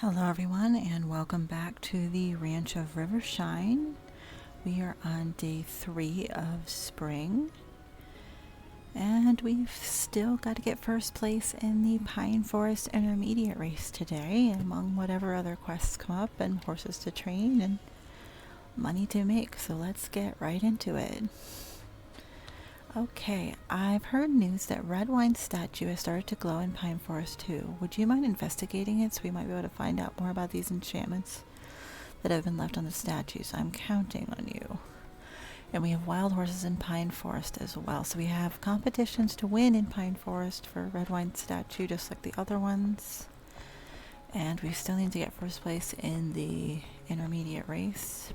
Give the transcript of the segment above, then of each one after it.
Hello everyone and welcome back to the ranch of Rivershine. We are on day 3 of spring and we've still got to get first place in the Pine Forest Intermediate race today, among whatever other quests come up and horses to train and money to make. So let's get right into it. Okay, I've heard news that red wine statue has started to glow in Pine Forest too. Would you mind investigating it so we might be able to find out more about these enchantments that have been left on the statues? I'm counting on you. And we have wild horses in Pine Forest as well. So we have competitions to win in Pine Forest for red wine statue, just like the other ones. And we still need to get first place in the intermediate race.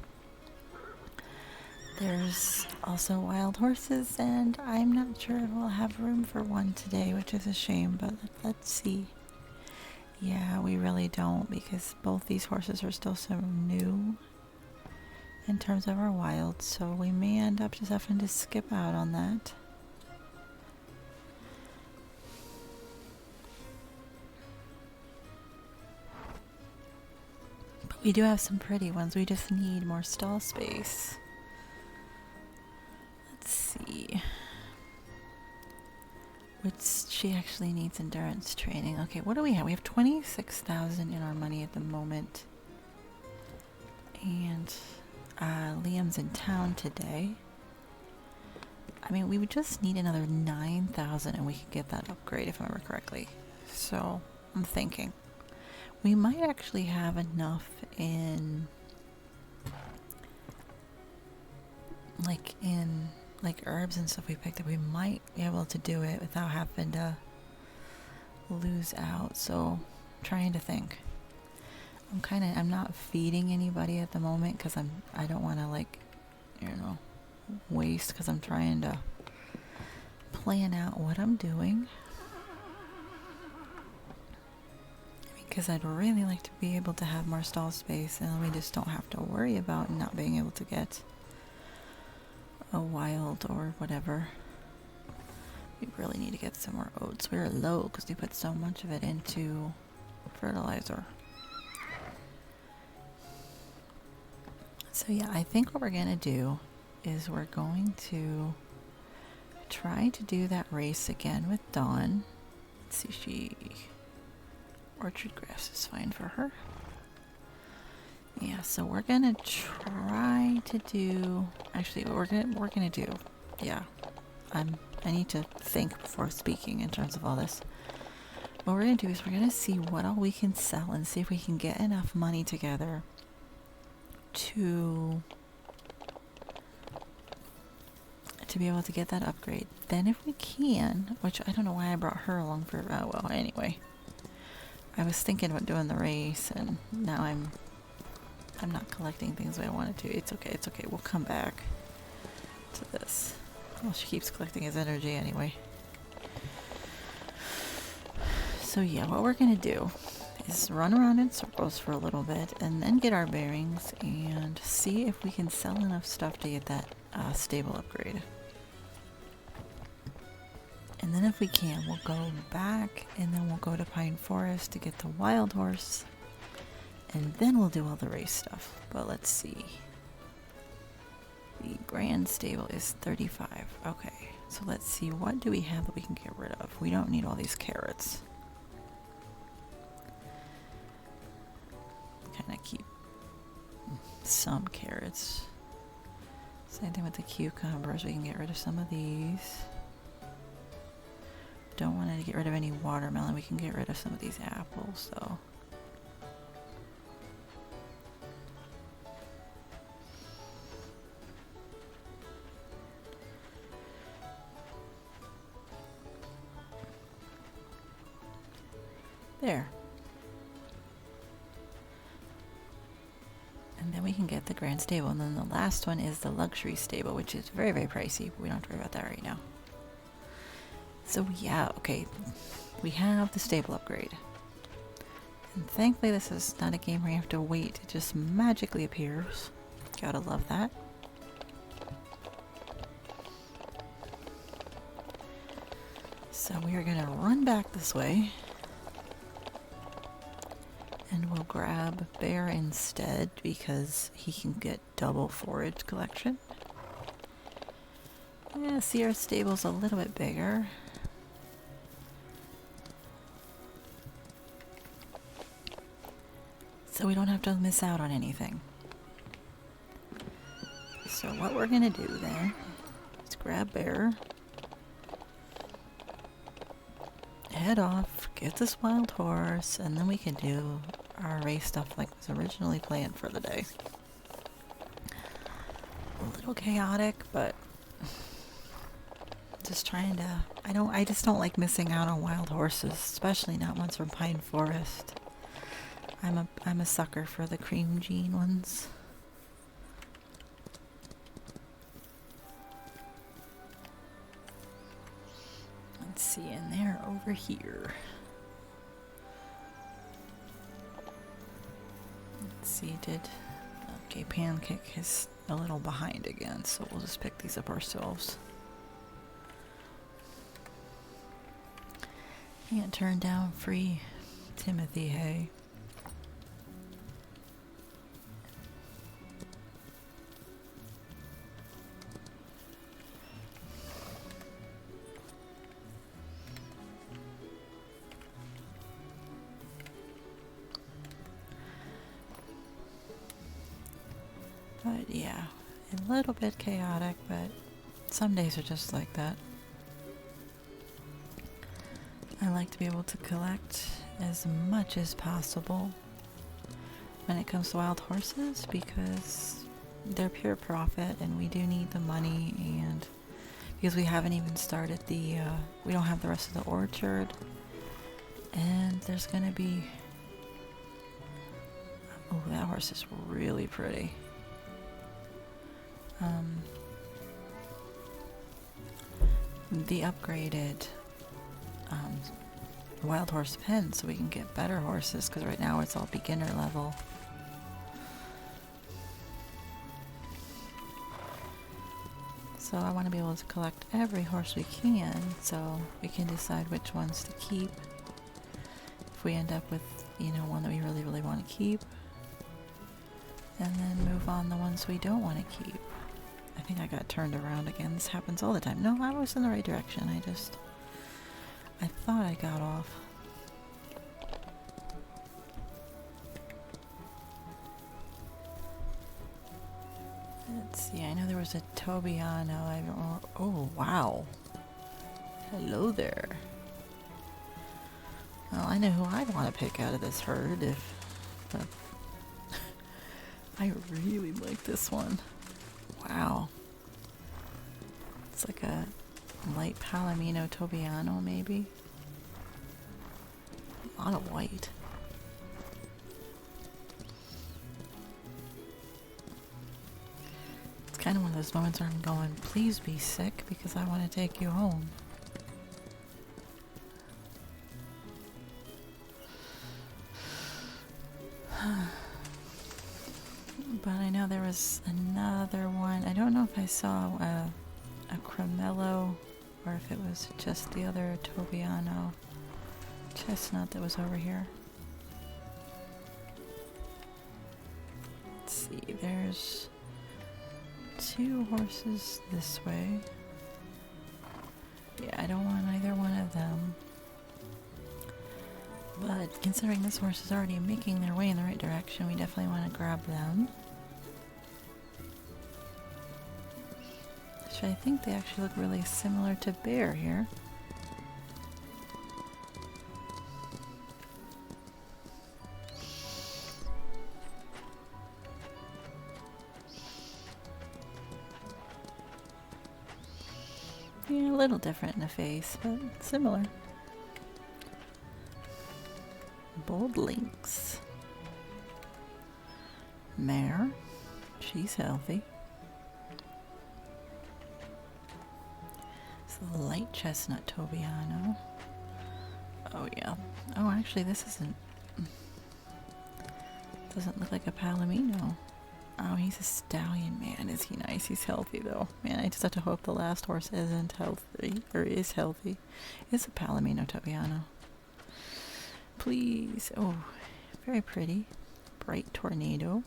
There's also wild horses, and I'm not sure if we'll have room for one today, which is a shame, but let's see. Yeah, we really don't, because both these horses are still so new in terms of our wild, so we may end up just having to skip out on that. But we do have some pretty ones, we just need more stall space. See, which she actually needs endurance training. Okay, what do we have? We have 26,000 in our money at the moment, and Liam's in town today. I mean, we would just need another 9,000 and we could get that upgrade if I remember correctly. So I'm thinking we might actually have enough in herbs and stuff we picked up. We might be able to do it without having to lose out. So I'm trying to think. I'm not feeding anybody at the moment because I don't want to waste, because I'm trying to plan out what I'm doing, because I'd really like to be able to have more stall space and we just don't have to worry about not being able to get a wild or whatever. We really need to get some more oats. We're low because we put so much of it into fertilizer. So yeah, I think what we're gonna do is we're going to try to do that race again with Dawn. Let's see, orchard grass is fine for her. Yeah, so we're gonna try to do. Actually, what we're gonna do. Yeah, I need to think before speaking in terms of all this. What we're gonna do is we're gonna see what all we can sell and see if we can get enough money together to be able to get that upgrade. Then, if we can, which I don't know why I brought her along for. Well, anyway, I was thinking about doing the race, and now I'm not collecting things the way I wanted to. It's okay, it's okay. We'll come back to this. Well, she keeps collecting his energy anyway. So yeah, what we're going to do is run around in circles for a little bit and then get our bearings and see if we can sell enough stuff to get that stable upgrade. And then if we can, we'll go back and then we'll go to Pine Forest to get the wild horse. And then we'll do all the race stuff. But let's see. The grand stable is 35. Okay, so let's see. What do we have that we can get rid of? We don't need all these carrots. Kind of keep some carrots. Same thing with the cucumbers. We can get rid of some of these. Don't want to get rid of any watermelon. We can get rid of some of these apples, though. There. And then we can get the grand stable. And then the last one is the luxury stable, which is very, very pricey. But we don't have to worry about that right now. So yeah, okay. We have the stable upgrade. And thankfully this is not a game where you have to wait. It just magically appears. Gotta love that. So we are going to run back this way. And we'll grab Bear instead because he can get double forage collection. Yeah, see, our stable's a little bit bigger. So we don't have to miss out on anything. So what we're gonna do then is grab Bear, head off, get this wild horse, and then we can do our race stuff like was originally planned for the day. A little chaotic, but just trying to, I just don't like missing out on wild horses, especially not ones from Pine Forest. I'm a sucker for the cream jean ones. Let's see, and they're over here. Let's see, okay, Pancake is a little behind again, so we'll just pick these up ourselves. Can't turn down free Timothy hay. But yeah, a little bit chaotic, but some days are just like that. I like to be able to collect as much as possible when it comes to wild horses because they're pure profit and we do need the money, and because we haven't even started we don't have the rest of the orchard, and there's gonna be, oh, that horse is really pretty. The upgraded wild horse pen so we can get better horses, because right now it's all beginner level. So I want to be able to collect every horse we can so we can decide which ones to keep if we end up with, one that we really, really want to keep, and then move on the ones we don't want to keep. I think I got turned around again. This happens all the time. No, I was in the right direction. I thought I got off. Let's see. I know there was a Tobiano. I don't know. Oh, wow. Hello there. Well, I know who I'd want to pick out of this herd but I really like this one. Wow. It's like a light Palomino Tobiano, maybe. A lot of white. It's kind of one of those moments where I'm going, please be sick because I want to take you home. But I know there was another one. I don't know if I saw a Cremello or if it was just the other Tobiano chestnut that was over here. Let's see, there's 2 horses this way. Yeah, I don't want either one of them. But considering this horse is already making their way in the right direction, we definitely want to grab them. Which I think they actually look really similar to Bear here. Yeah, a little different in the face, but similar. Bold Lynx. Mare. She's healthy. It's a light chestnut Tobiano. Oh yeah. Oh, actually this doesn't look like a Palomino. Oh, he's a stallion. Man, is he nice. He's healthy though. Man, I just have to hope the last horse isn't healthy, or is healthy. It's a Palomino Tobiano. Please. Oh, Very pretty. Bright tornado.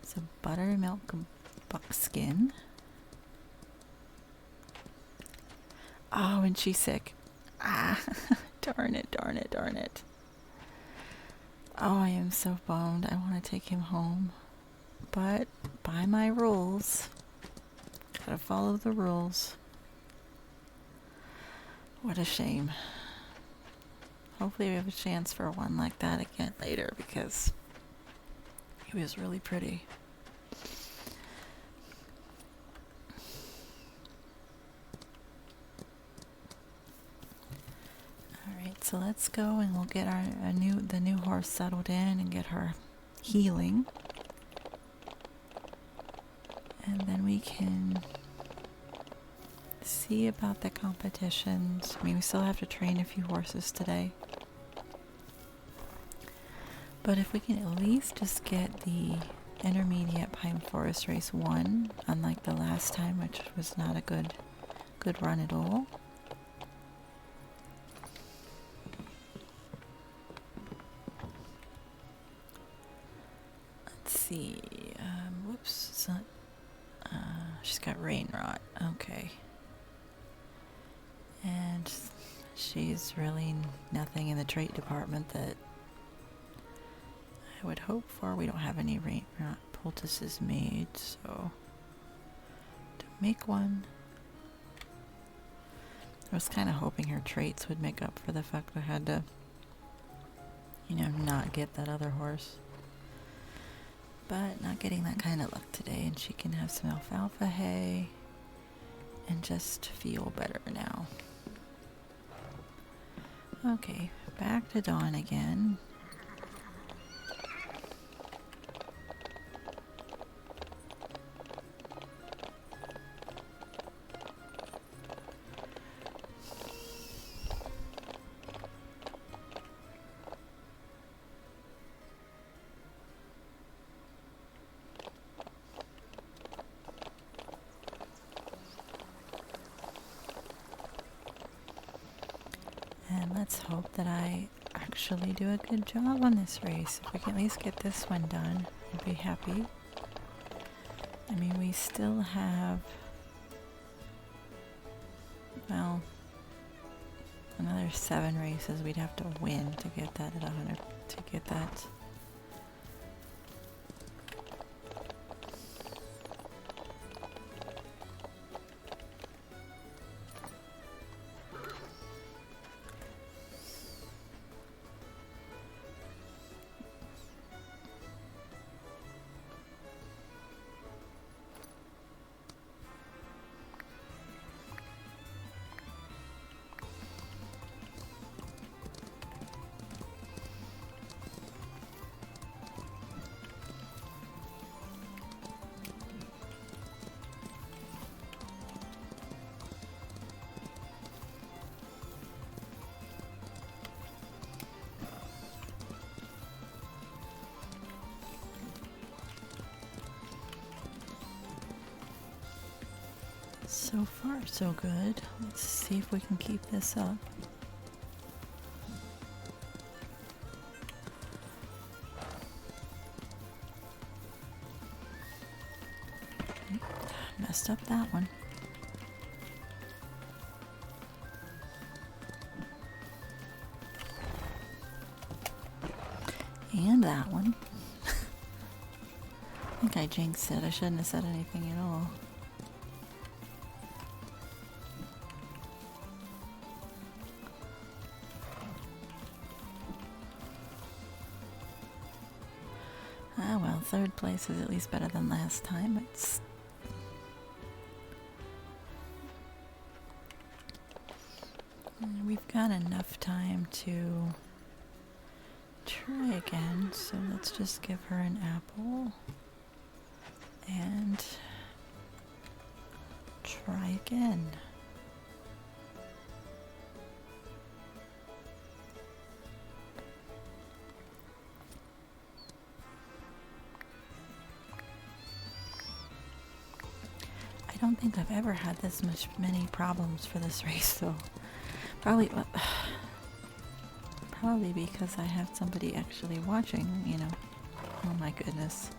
It's a buttermilk buckskin. Oh, and she's sick. Ah, darn it, darn it, darn it. Oh, I am so bummed. I want to take him home. But, by my rules, gotta follow the rules. What a shame. Hopefully we have a chance for one like that again later, because he was really pretty. Alright, so let's go and we'll get the new horse settled in and get her healing. And then we can see about the competitions. I mean, we still have to train a few horses today. But if we can at least just get the intermediate pine forest race won, unlike the last time, which was not a good run at all. Let's see. Whoops. It's not, she's got rain rot. Okay. And she's really nothing in the trait department that I would hope for. We don't have any rain rot poultices made, so to make one. I was kind of hoping her traits would make up for the fact I had to, not get that other horse. But not getting that kind of luck today, and she can have some alfalfa hay and just feel better now. Okay, back to Dawn again. And let's hope that I actually do a good job on this race. If we can at least get this one done, I'd be happy. I mean, we still have, well, another 7 races we'd have to win to get that at 100, to get that. So far, so good. Let's see if we can keep this up. Messed up that one. And that one. I think I jinxed it. I shouldn't have said anything at all. Ah well, 3rd place is at least better than last time. We've got enough time to try again, so let's just give her an apple and try again. I don't think I've ever had this Probably because I have somebody actually watching, you know. Oh my goodness.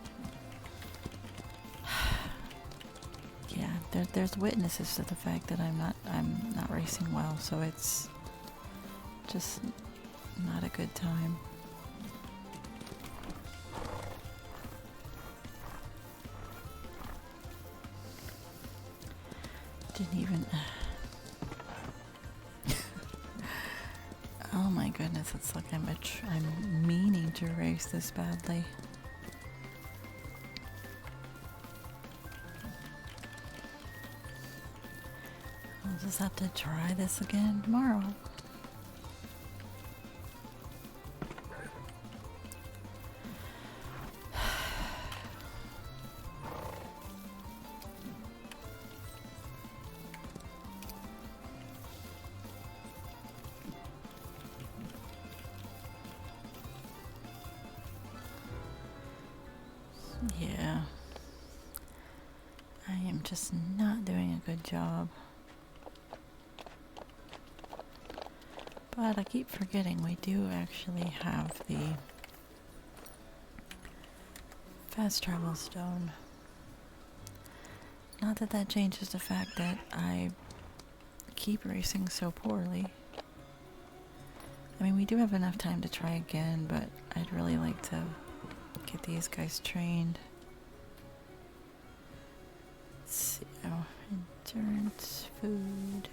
Yeah, there's witnesses to the fact that I'm not racing well, so it's just not a good time. Didn't even. Oh my goodness, it's like I'm meaning to race this badly. I'll just have to try this again tomorrow. Yeah. I am just not doing a good job. But I keep forgetting we do actually have the fast travel stone. Not that that changes the fact that I keep racing so poorly. I mean, we do have enough time to try again, but I'd really like to get these guys trained. Let's see. Oh, endurance, food.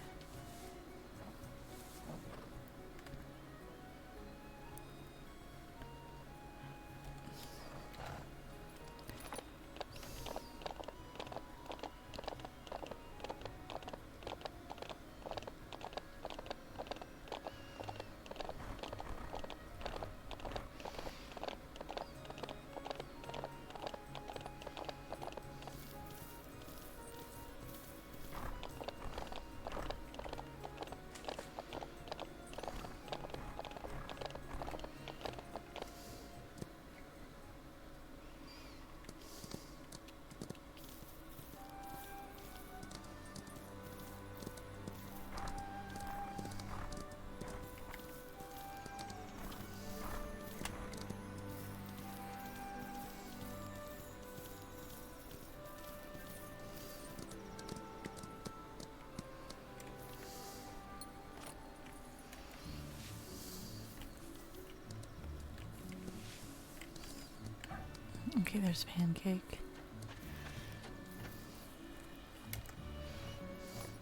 Okay, there's Pancake.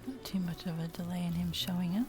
Not too much of a delay in him showing up.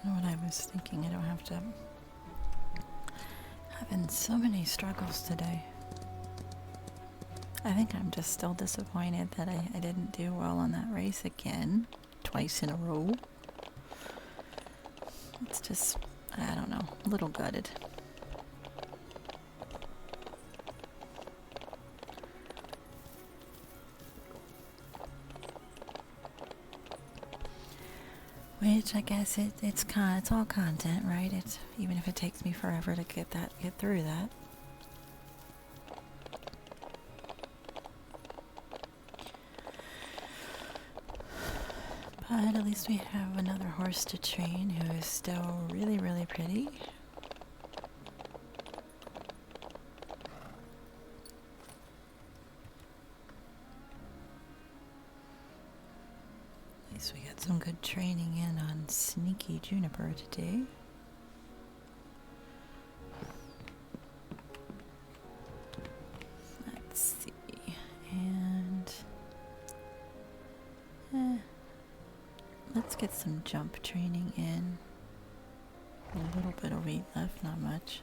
What I was thinking, I don't have to. Having so many struggles today. I think I'm just still disappointed that I didn't do well on that race again, twice in a row. It's just, I don't know, a little gutted. Which I guess it's all content, right? It's even if it takes me forever to get through that. But But at least we have another horse to train who is still really, really pretty. At least we got some good training in on Sneaky Juniper today. Let's see. And let's get some jump training in. A little bit of weight left, not much.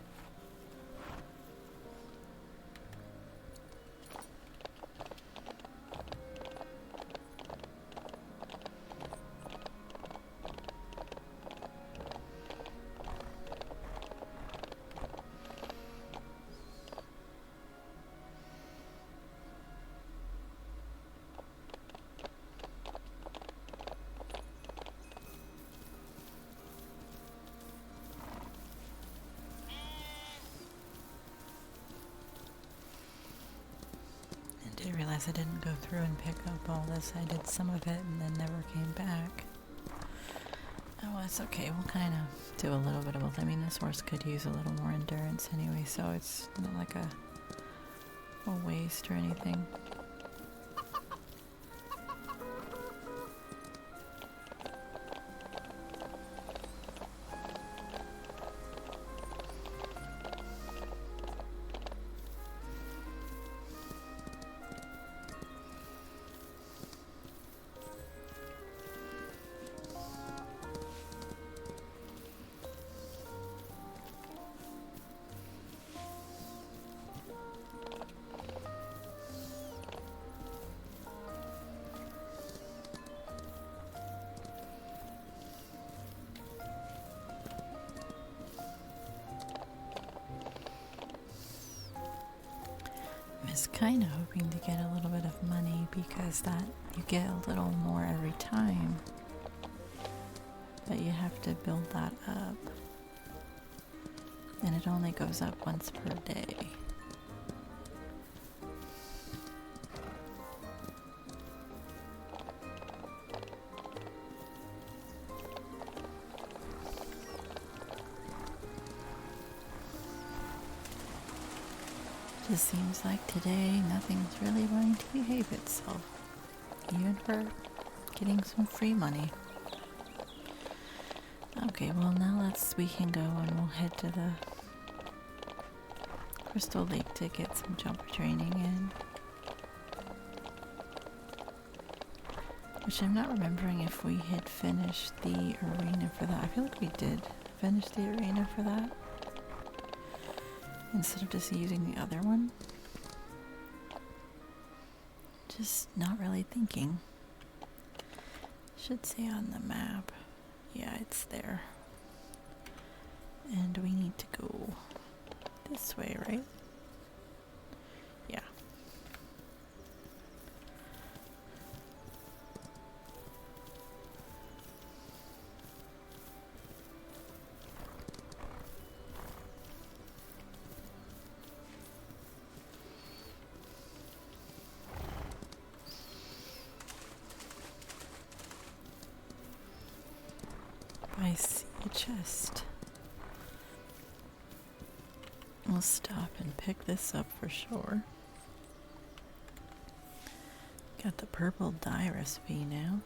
I realized I didn't go through and pick up all this. I did some of it and then never came back. Oh, it's okay. We'll kind of do a little bit of both. I mean, this horse could use a little more endurance anyway, so it's not like a waste or anything. I was kind of hoping to get a little bit of money because that you get a little more every time, but you have to build that up, and it only goes up once per day. Just seems like today nothing's really going to behave itself, even for getting some free money. Okay, well now we can go and we'll head to the Crystal Lake to get some jump training in. Which I'm not remembering if we had finished the arena for that. I feel like we did finish the arena for that, instead of just using the other one. Just not really thinking. Should say on the map. Yeah, it's there. And we need to go this way, right? Yeah. I see a chest. We'll stop and pick this up for sure. Got the purple dye recipe now.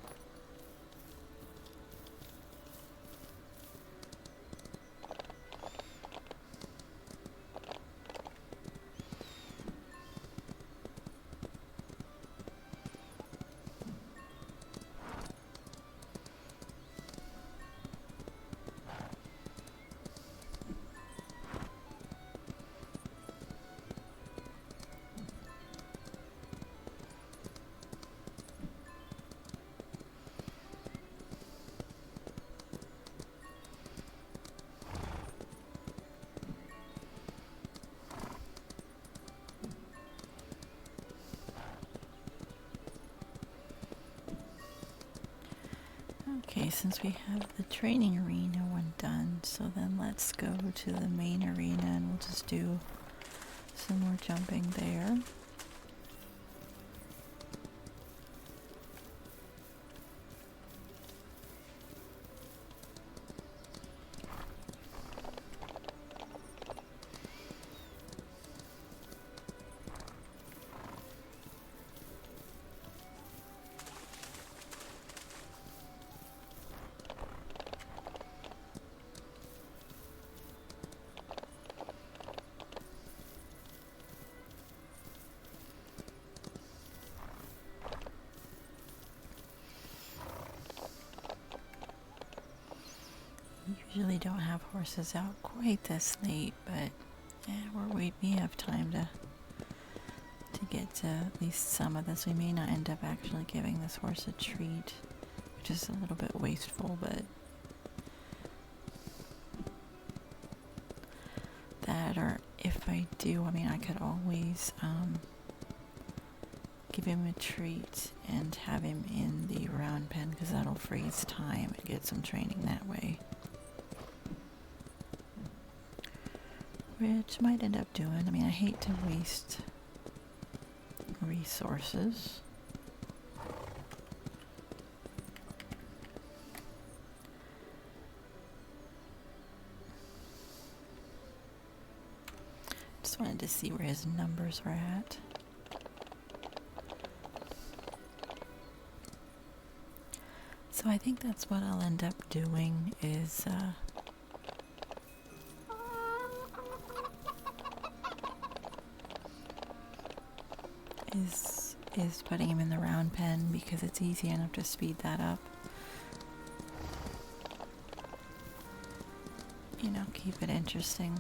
Okay, since we have the training arena one done, so then let's go to the main arena and we'll just do some more jumping there. usually don't have horses out quite this late, but yeah, we have time to get to at least some of this. We may not end up actually giving this horse a treat, which is a little bit wasteful, but that, or if I do, I mean, I could always give him a treat and have him in the round pen, because that'll free his time and get some training that way. Which might end up doing. I mean, I hate to waste resources. Just wanted to see where his numbers were at. So I think that's what I'll end up doing is putting him in the round pen, because it's easy enough to speed that up. You know, keep it interesting.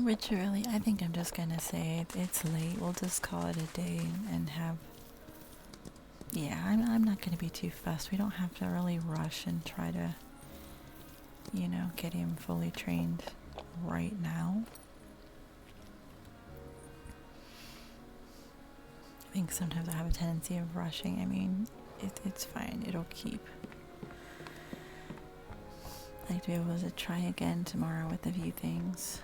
Which really, I think I'm just gonna say it's late. We'll just call it a day and have. Yeah, I'm not gonna be too fussed. We don't have to really rush and try to, you know, get him fully trained right now. I think sometimes I have a tendency of rushing. I mean, it's fine. It'll keep. I'd like to be able to try again tomorrow with a few things.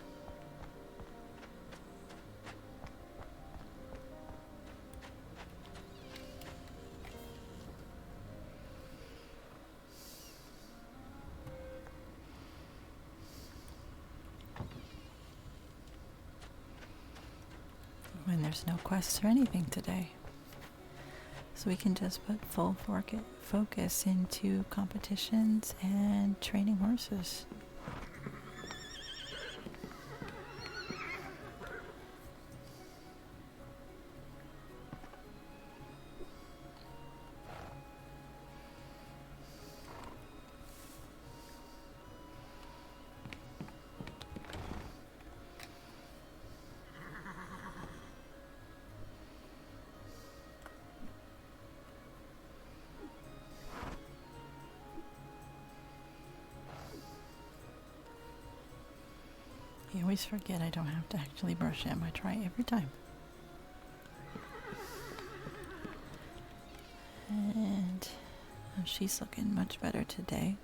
When there's no quests or anything today. So we can just put full focus into competitions and training horses. I always forget I don't have to actually brush him. I try every time. And oh, she's looking much better today.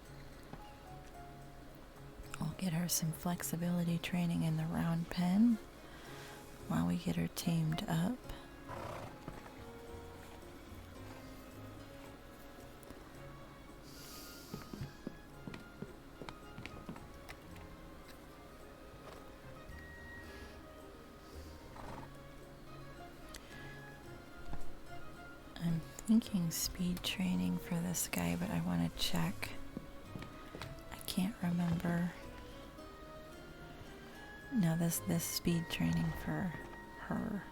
I'll get her some flexibility training in the round pen while we get her tamed up. Thinking speed training for this guy, but I want to check. I can't remember. No, this speed training for her.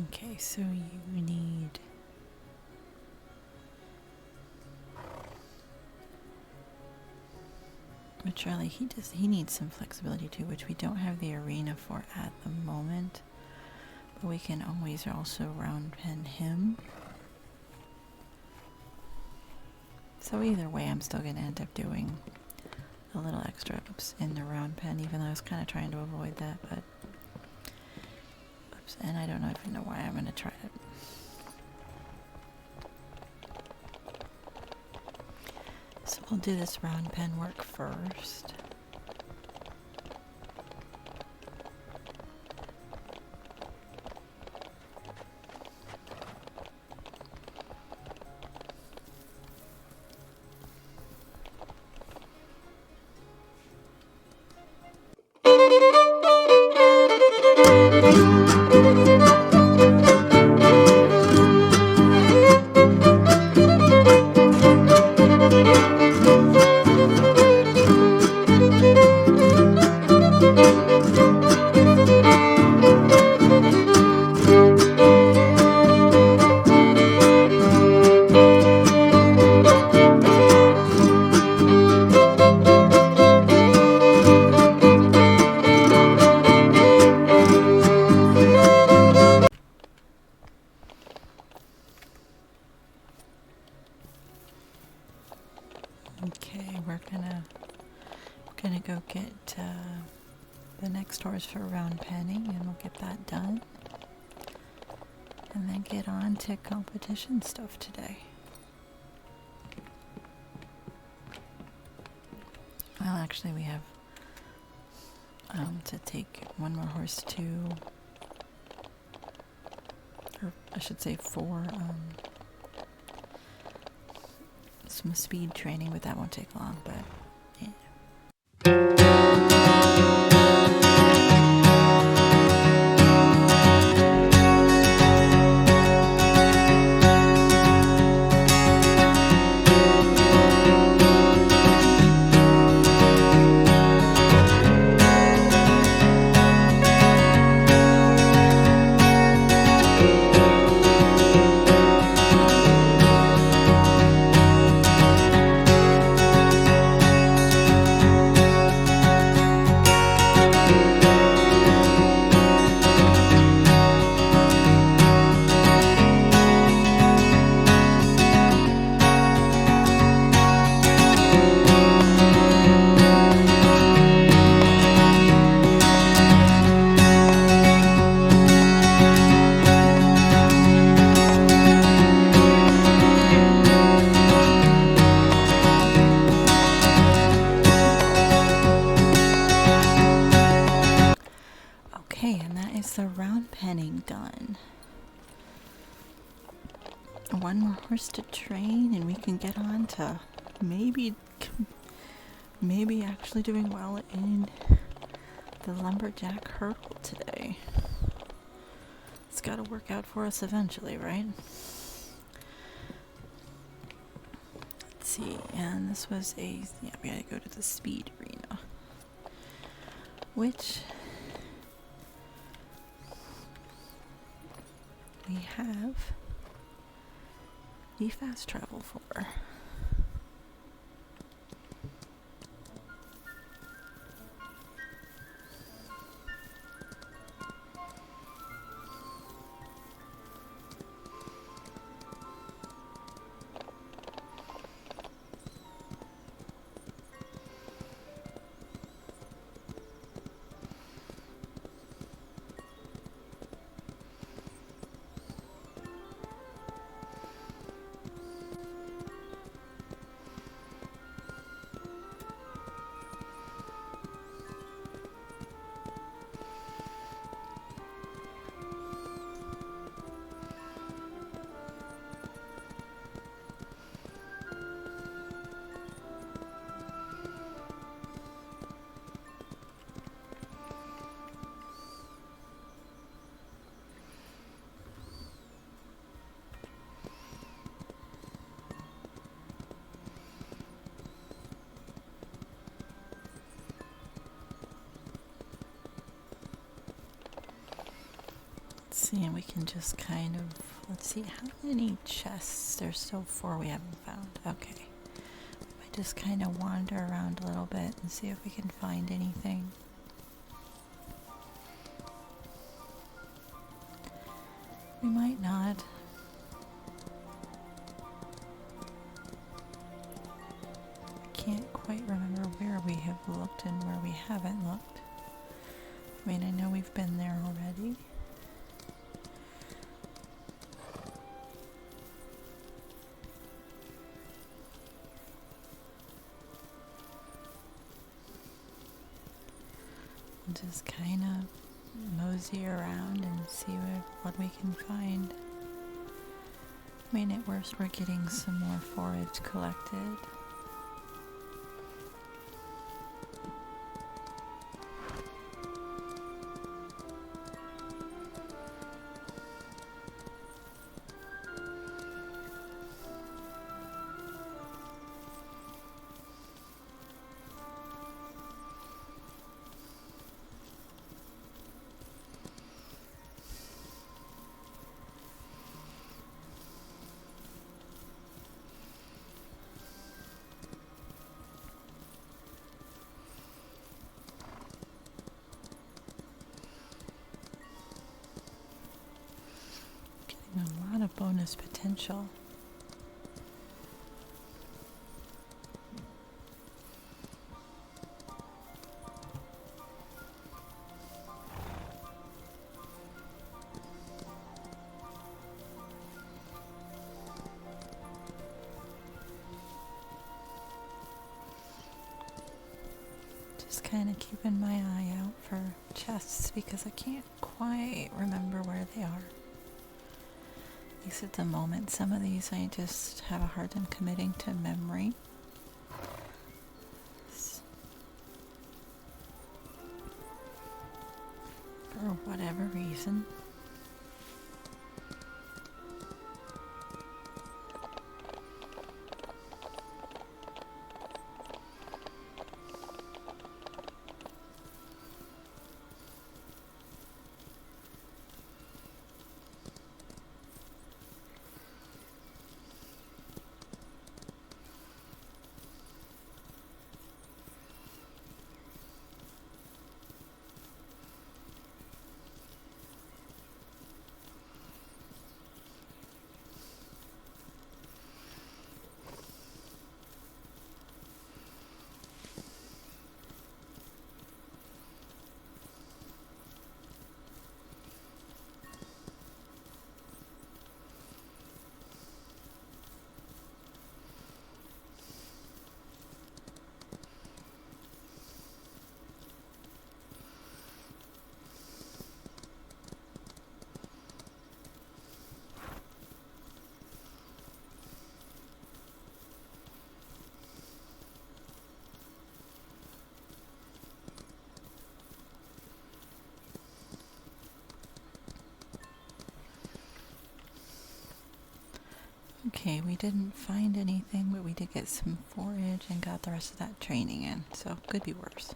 Okay, so you need which really he needs some flexibility too, which we don't have the arena for at the moment, but we can always also round pen him. So either way, I'm still going to end up doing a little extra ups in the round pen, even though I was kind of trying to avoid that, but and I don't even know why. I'm going to try it. So we'll do this round pen work first. next horse for round penning, and we'll get that done. And then get on to competition stuff today. Well, actually, we have to take one more horse to, or I should say 4, some speed training, but that won't take long, but yeah. Okay, and that is the round penning done. One more horse to train, and we can get on to maybe actually doing well in the Lumberjack Hurdle today. It's got to work out for us eventually, right? Let's see, and this was we gotta go to the speed arena, which we have the fast travel for. See, and we can just kind of, let's see how many chests. There's still 4 we haven't found. Okay. I just kind of wander around a little bit and see if we can find anything. We might not. I can't quite remember where we have looked and where we haven't looked. I mean, I know we've been there already. Just kind of mosey around and see what we can find. I mean, at worst, we're getting some more forage collected. A lot of bonus potential. keeping my eye out for chests because I can't quite remember where they are. At least at the moment, some of these I just have a hard time committing to memory. For whatever reason. Okay, we didn't find anything, but we did get some forage and got the rest of that training in, so could be worse.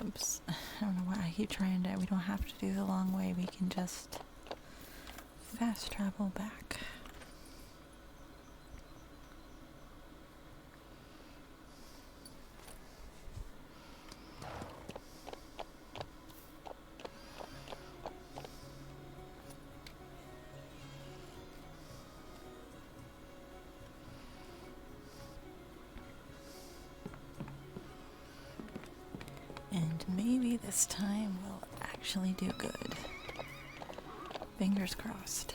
Oops, I don't know why I keep trying to, we don't have to do the long way, we can just fast travel back. And maybe this time we'll actually do good. Fingers crossed.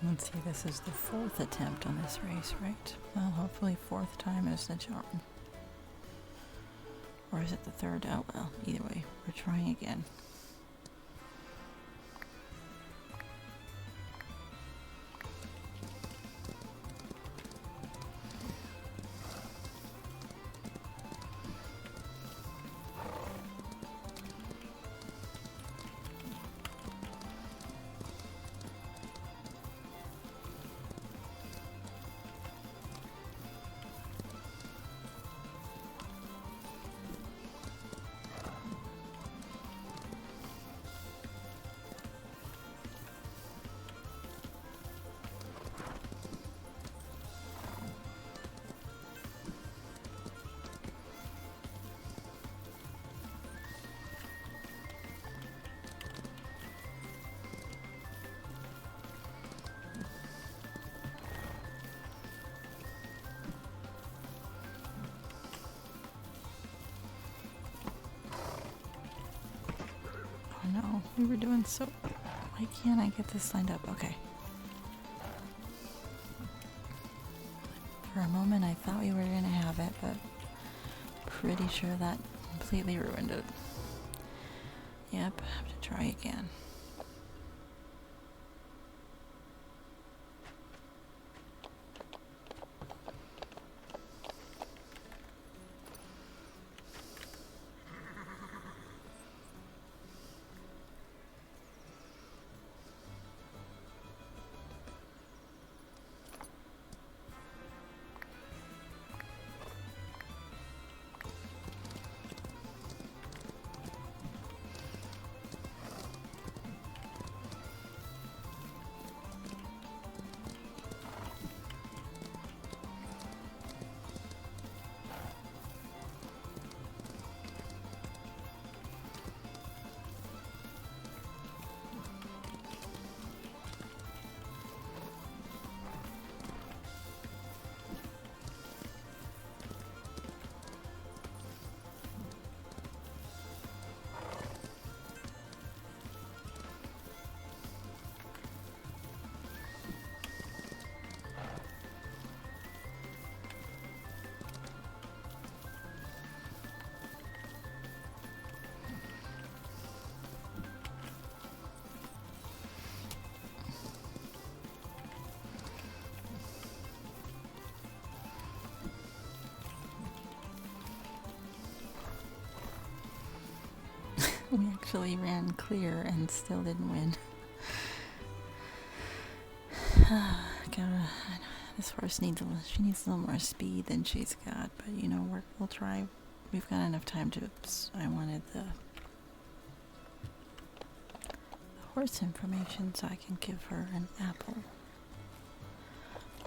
Let's see, this is the 4th attempt on this race, right? Well, hopefully 4th time is the charm. Or is it the 3rd? Oh well, either way, we're trying again. No, we were doing so... Why can't I get this lined up? Okay. For a moment I thought we were going to have it, but pretty sure that completely ruined it. Yep, have to try again. We actually ran clear and still didn't win. This horse needs she needs a little more speed than she's got, but you know, we'll try. We've got enough time to. I wanted the horse information so I can give her an apple.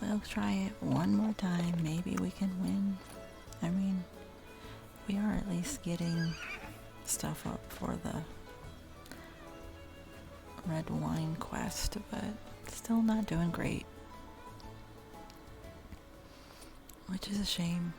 We'll try it one more time. Maybe we can win. I mean, we are at least getting stuff up for the red wine quest, but still not doing great. Which is a shame.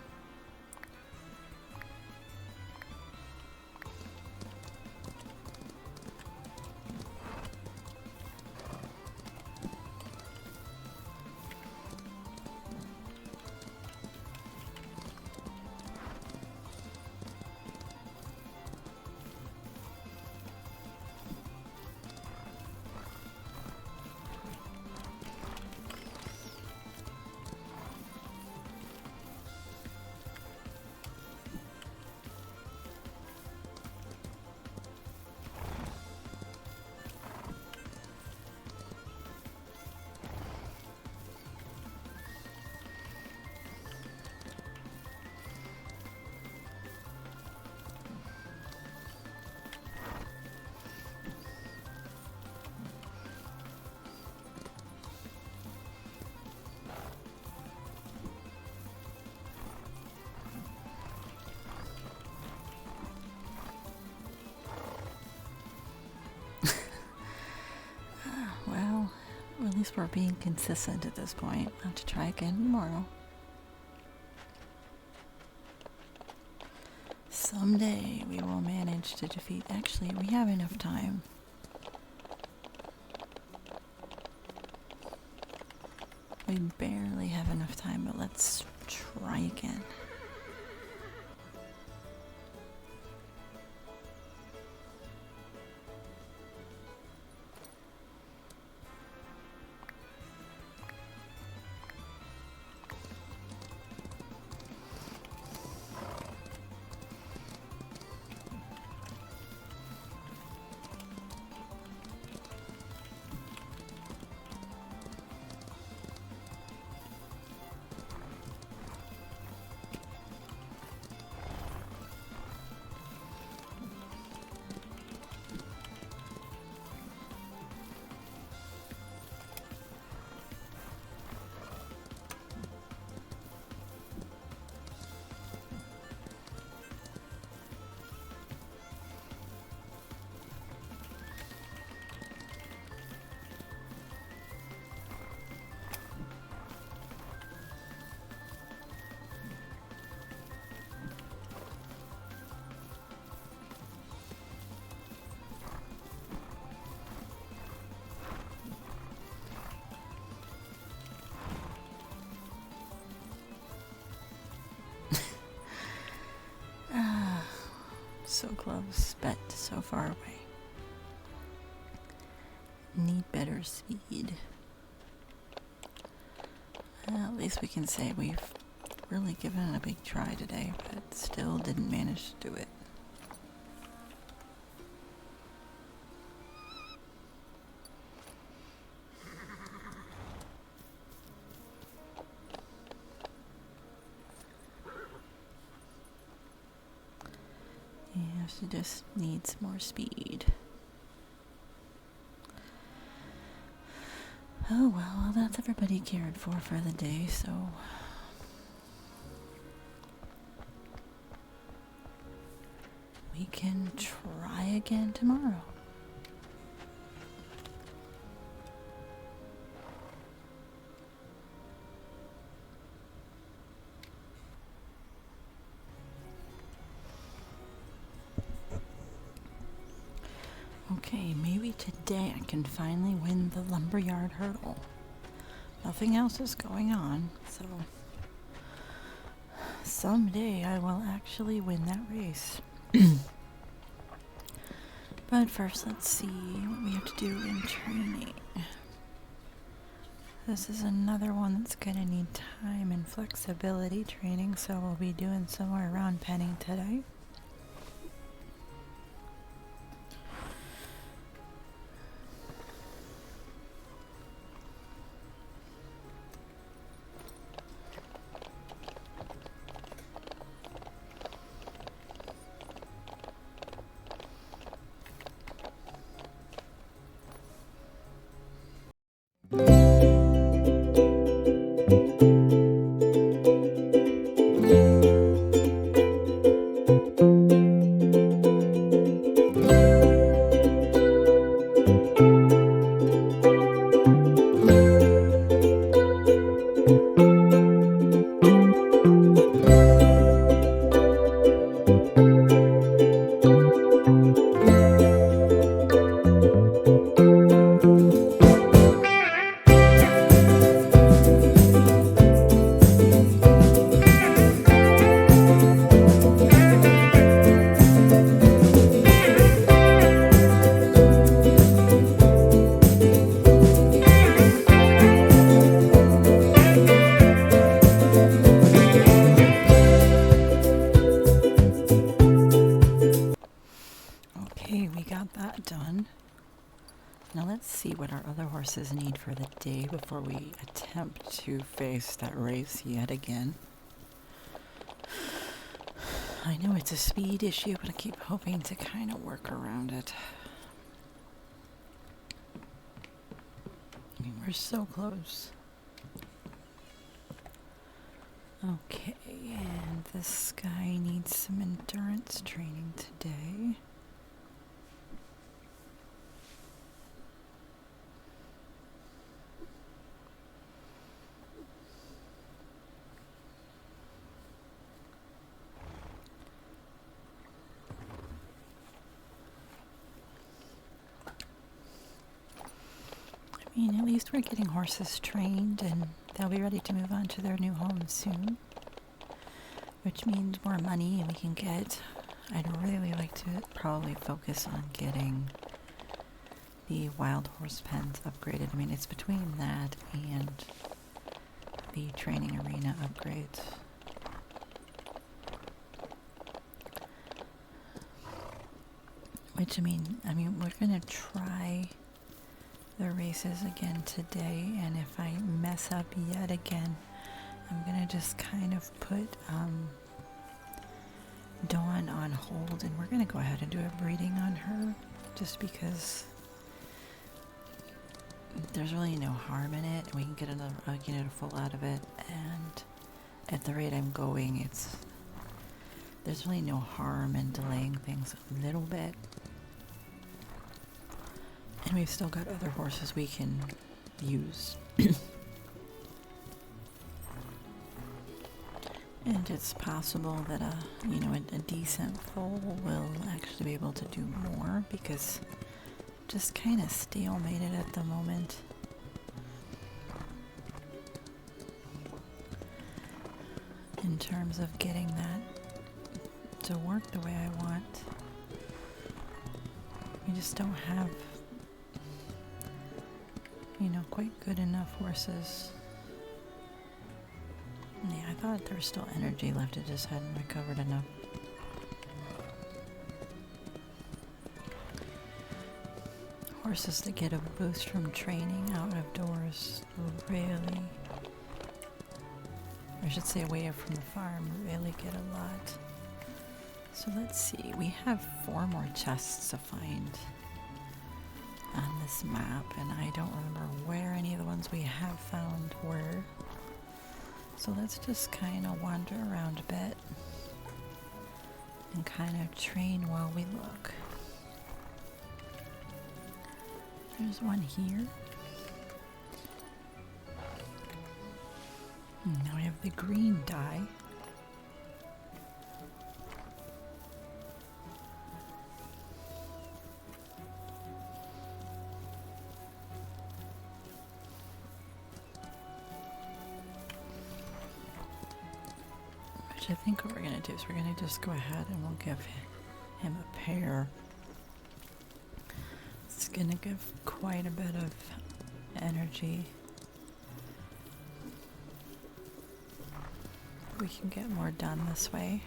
Well, at least we're being consistent at this point. I'll have to try again tomorrow. Someday we will manage to defeat. Actually, we have enough time. We barely have enough time, but let's try again. So close, but so far away. Need better speed. Well, at least we can say we've really given it a big try today, but still didn't manage to do it. Yeah, she just needs more speed. Oh well, that's everybody cared for the day, so we can try again tomorrow. Okay, maybe today I can finally win the Lumberyard Hurdle. Nothing else is going on, so someday I will actually win that race. But first, let's see what we have to do in training. This is another one that's going to need time and flexibility training, so we'll be doing somewhere around penning today. got that done. Now let's see what our other horses need for the day before we attempt to face that race yet again. I know it's a speed issue, but I keep hoping to kind of work around it. I mean, we're so close. Okay, and this guy needs some endurance training today. I mean, at least we're getting horses trained and they'll be ready to move on to their new homes soon. Which means more money we can get. I'd really like to probably focus on getting the wild horse pens upgraded. I mean, it's between that and the training arena upgrades. Which, I mean, we're gonna try the races again today, and if I mess up yet again, I'm gonna just kind of put Dawn on hold, and we're gonna go ahead and do a breeding on her, just because there's really no harm in it. We can get a full out of it, and at the rate I'm going, there's really no harm in delaying things a little bit. And we've still got other horses we can use. And it's possible that a decent foal will actually be able to do more, because just kind of stalemated at the moment. In terms of getting that to work the way I want. We just don't have quite good enough horses. Yeah, I thought there was still energy left, it just hadn't recovered enough. Horses that get a boost from training out of doors really, I should say away from the farm, really get a lot. So let's see, we have 4 more chests to find on this map, and I don't remember where any of the ones we have found were. So let's just kind of wander around a bit and kind of train while we look. There's one here. Now we have the green dye. I think what we're going to do is we're going to just go ahead and we'll give him a pair. It's going to give quite a bit of energy. We can get more done this way.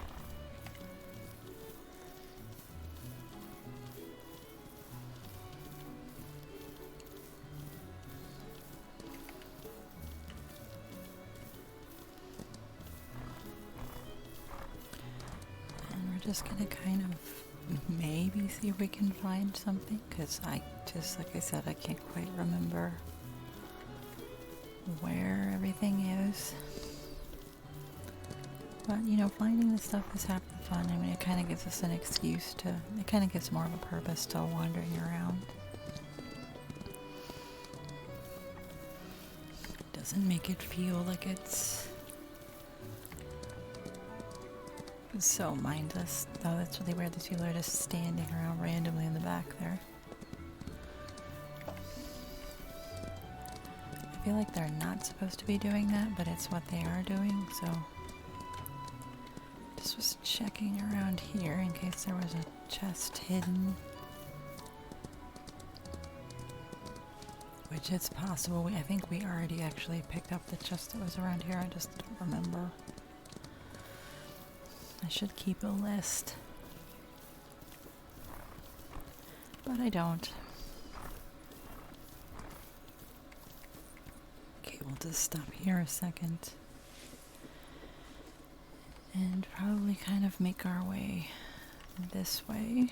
Just gonna kind of maybe see if we can find something, because like I said, I can't quite remember where everything is. But finding this stuff is half the fun. I mean, it kind of gives us an excuse to, it kind of gives more of a purpose to wandering around. It doesn't make it feel like it's so mindless. Oh, that's really weird. These people are just standing around randomly in the back there. I feel like they're not supposed to be doing that, but it's what they are doing, so just was checking around here in case there was a chest hidden. Which it's possible. I think we already actually picked up the chest that was around here. I just don't remember. I should keep a list. But I don't. Okay, we'll just stop here a second. And probably kind of make our way this way.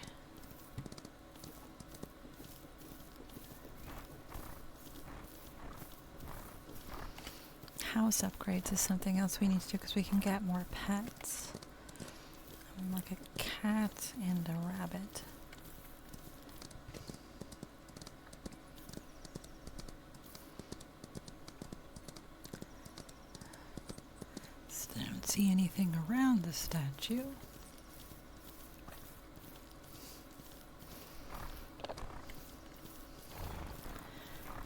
House upgrades is something else we need to do because we can get more pets. Like a cat and a rabbit. Still don't see anything around the statue.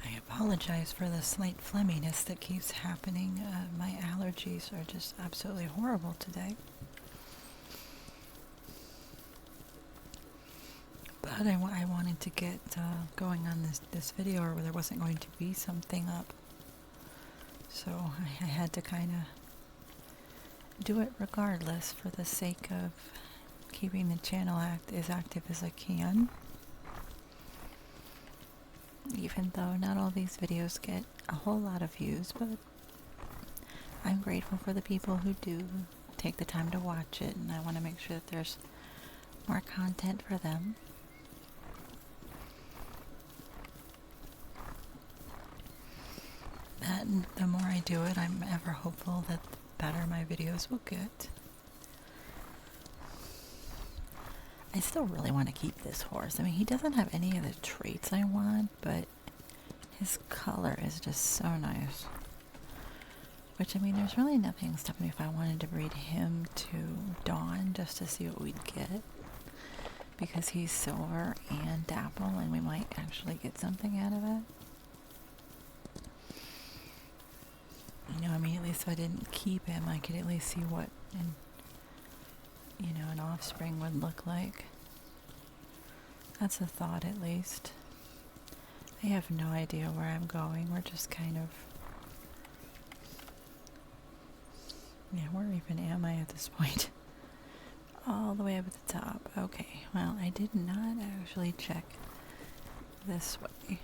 I apologize for the slight phlegminess that keeps happening. My allergies are just absolutely horrible today. But I wanted to get going on this video, or there wasn't going to be something up. So I had to kind of do it regardless for the sake of keeping the channel as active as I can. Even though not all these videos get a whole lot of views, but I'm grateful for the people who do take the time to watch it, and I want to make sure that there's more content for them. And the more I do it, I'm ever hopeful that the better my videos will get. I still really want to keep this horse. I mean, he doesn't have any of the traits I want, but his color is just so nice. Which, I mean, there's really nothing stopping me if I wanted to breed him to Dawn just to see what we'd get. Because he's silver and dapple, and we might actually get something out of it. You know, I mean, at least if I didn't keep him, I could at least see what an offspring would look like. That's a thought, at least. I have no idea where I'm going. We're just kind of... Yeah, where even am I at this point? All the way up at the top. Okay, well, I did not actually check this way.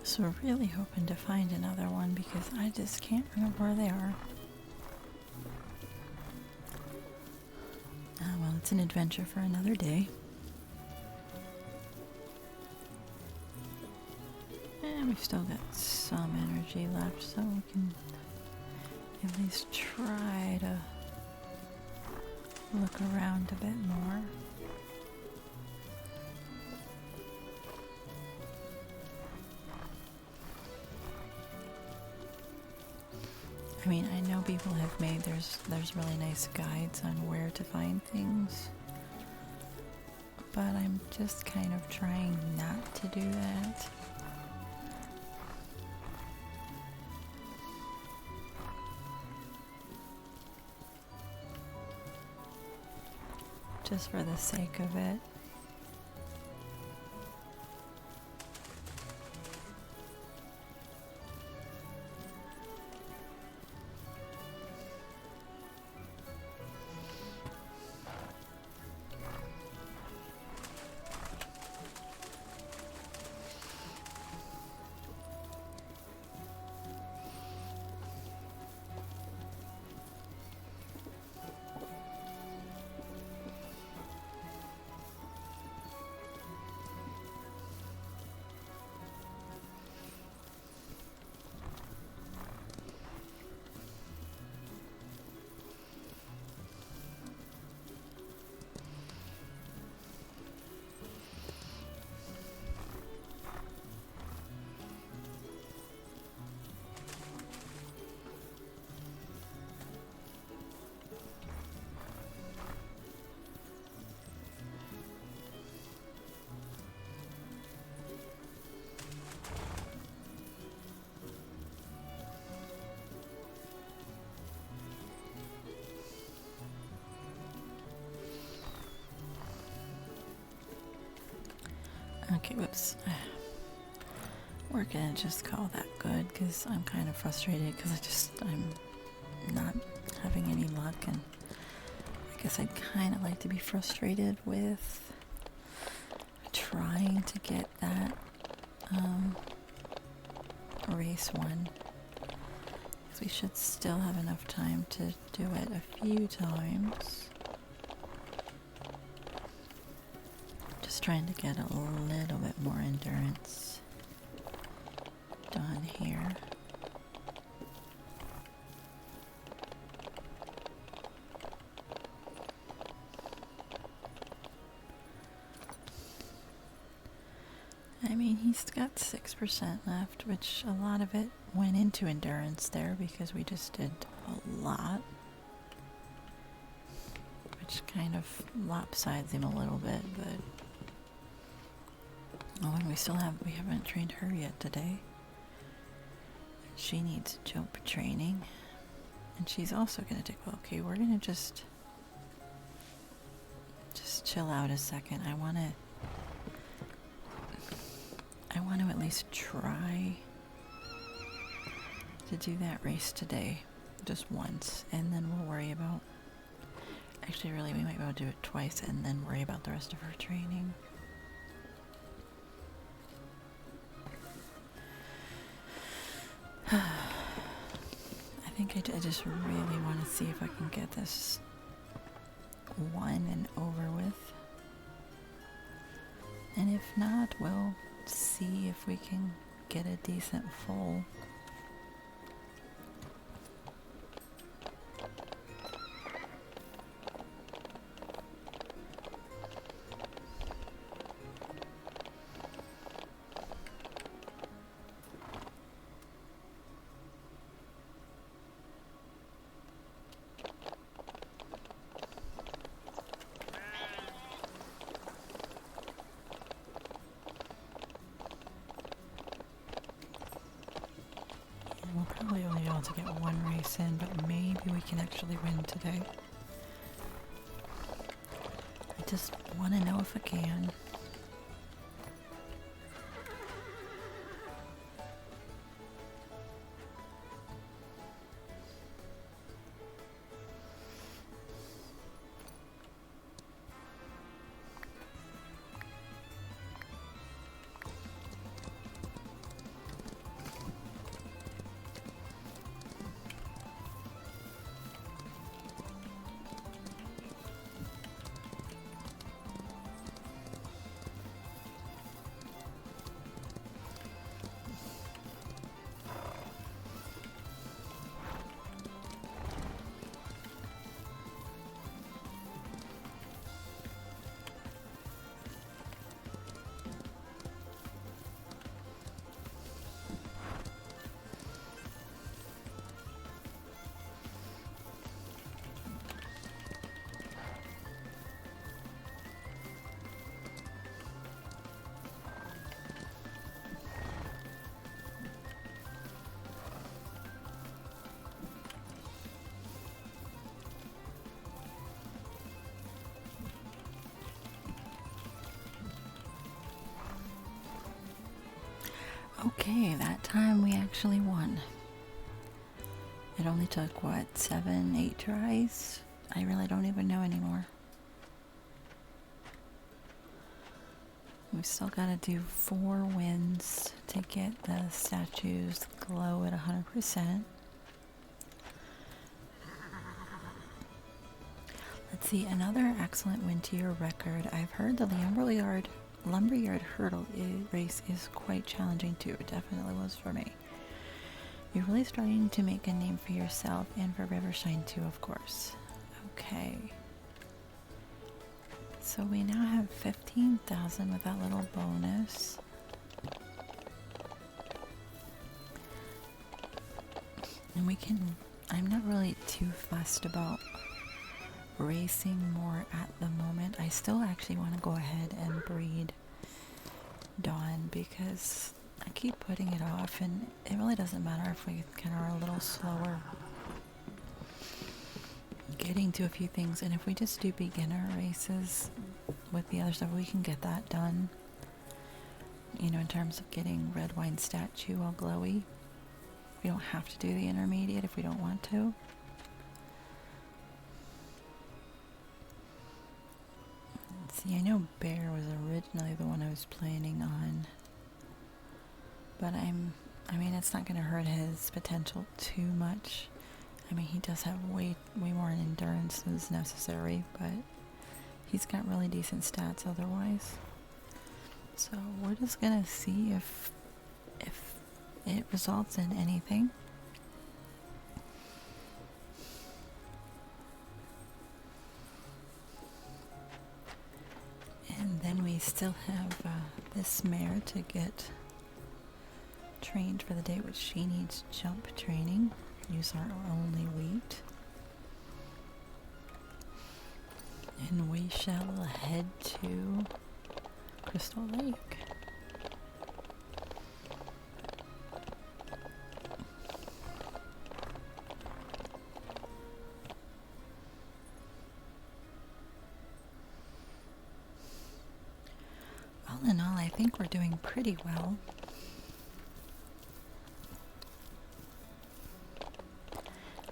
So really hoping to find another one because I just can't remember where they are. Well, it's an adventure for another day. And we've still got some energy left, so we can at least try to look around a bit more. I mean, I know people have made, there's really nice guides on where to find things, but I'm just kind of trying not to do that. Just for the sake of it. Okay, whoops. We're gonna just call that good because I'm kind of frustrated because I'm not having any luck, and I guess I'd kind of like to be frustrated with trying to get that race one. Because we should still have enough time to do it a few times. Just trying to get a little bit more endurance done here. I mean, he's got 6% left, which a lot of it went into endurance there because we just did a lot, which kind of lopsides him a little bit, but oh, and we haven't trained her yet today. She needs jump training, and she's also going to take, well, okay, we're going to just chill out a second. I want to at least try to do that race today, just once, and then we'll worry about, actually really we might be able to do it twice and then worry about the rest of her training. I think I just really want to see if I can get this one and over with. And if not, we'll see if we can get a decent foal. We'll probably only be able to get one race in, but maybe we can actually win today. I just want to know if I can. Okay, that time we actually won. It only took, what, 7, 8 tries? I really don't even know anymore. We've still got to do 4 wins to get the statues glow at 100%. Let's see, another excellent win to your record. I've heard the Lumberyard Hurdle race is quite challenging too. It definitely was for me. You're really starting to make a name for yourself and for Rivershine too, of course. Okay. So we now have 15,000 with that little bonus. And we can, I'm not really too fussed about racing more at the moment. I still actually want to go ahead and breed Dawn because I keep putting it off, and it really doesn't matter if we kind of are a little slower getting to a few things, and if we just do beginner races with the other stuff, we can get that done in terms of getting red wine statue all glowy. We don't have to do the intermediate if we don't want to. Let's see, I know Bear was originally the one I was planning on, but I mean, it's not going to hurt his potential too much. I mean, he does have way more endurance than is necessary, but he's got really decent stats otherwise. So we're just going to see if it results in anything. And then we still have this mare to get trained for the day, which she needs jump training. Use our only wheat. And we shall head to Crystal Lake. All in all, I think we're doing pretty well.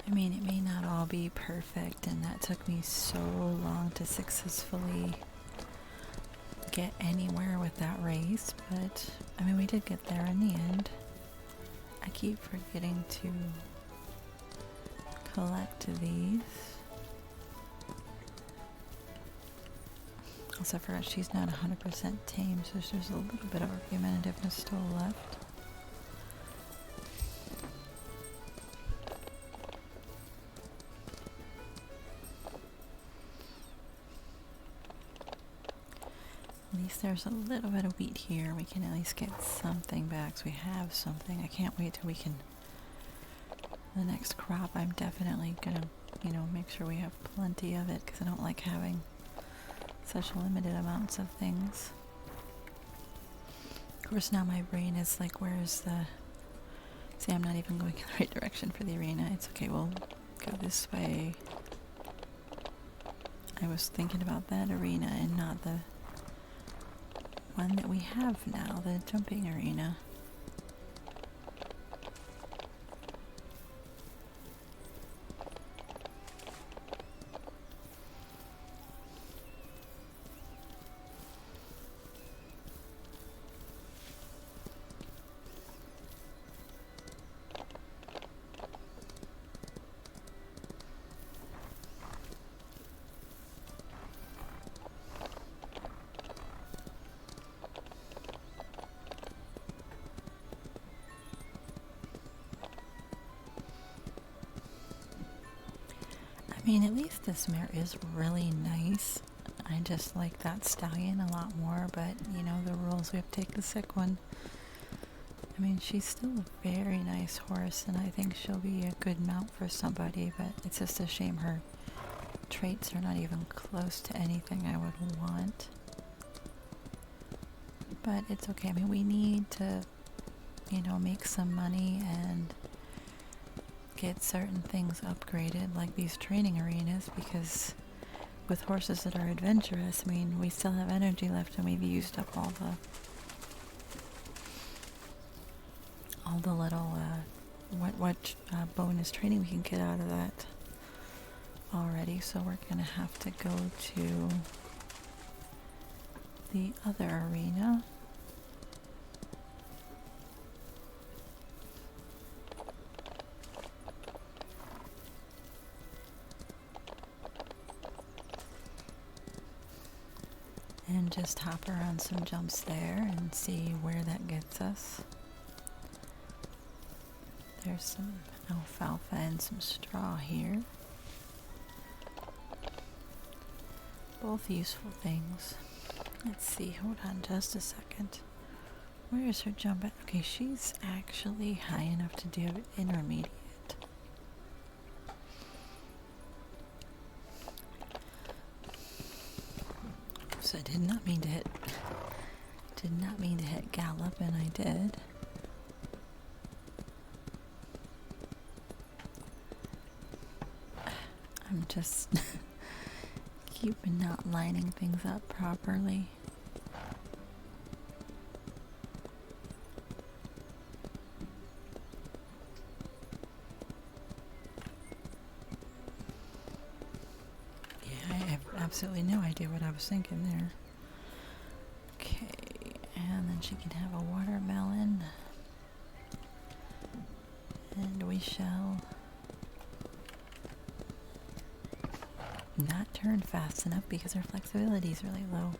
I mean, it may not all be perfect, and that took me so long to successfully get anywhere with that race, but I mean, we did get there in the end. I keep forgetting to collect these. Also, I forgot she's not 100% tame, so there's a little bit of argumentativeness still left. At least there's a little bit of wheat here. We can at least get something back, so we have something. I can't wait till we can... The next crop, I'm definitely gonna, make sure we have plenty of it, because I don't like having such limited amounts of things. Of course, now my brain is like, where's the... See, I'm not even going in the right direction for the arena. It's okay, we'll go this way. I was thinking about that arena and not the one that we have now, the jumping arena. I mean, at least this mare is really nice. I just like that stallion a lot more, but, the rules, we have to take the sick one. I mean, she's still a very nice horse, and I think she'll be a good mount for somebody, but it's just a shame her traits are not even close to anything I would want. But it's okay. I mean, we need to, make some money and get certain things upgraded, like these training arenas, because with horses that are adventurous, I mean, we still have energy left and we've used up all the little bonus training we can get out of that already. So we're gonna have to go to the other arena. And just hop around some jumps there and see where that gets us. There's some alfalfa and some straw here. Both useful things. Let's see, hold on just a second. Where is her jump at? Okay, she's actually high enough to do intermediate. I did not mean to hit gallop, and I did. I'm just keep not lining things up properly. absolutely no idea what I was thinking there. Okay, and then she can have a watermelon. And we shall not turn fast enough because her flexibility is really low.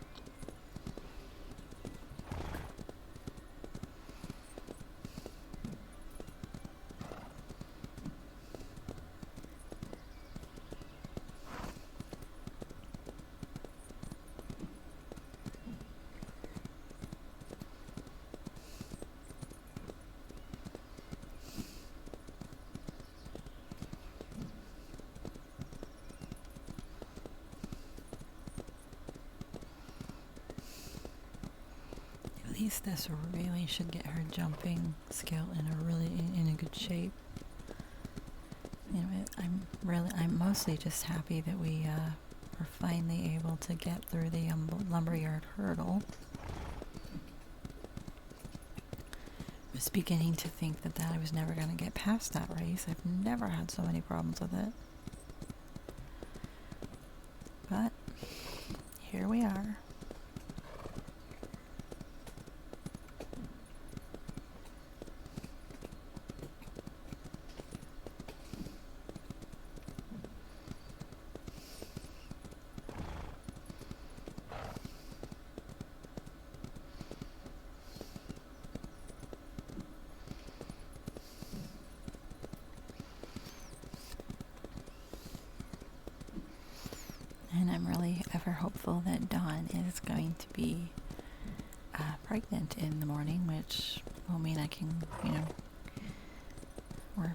At least this really should get her jumping skill in a good shape. You know, I'm mostly just happy that we were finally able to get through the Lumberyard Hurdle. I was beginning to think that I was never going to get past that race. I've never had so many problems with it. But here we are. And I'm really ever hopeful that Dawn is going to be pregnant in the morning, which will mean I can, we're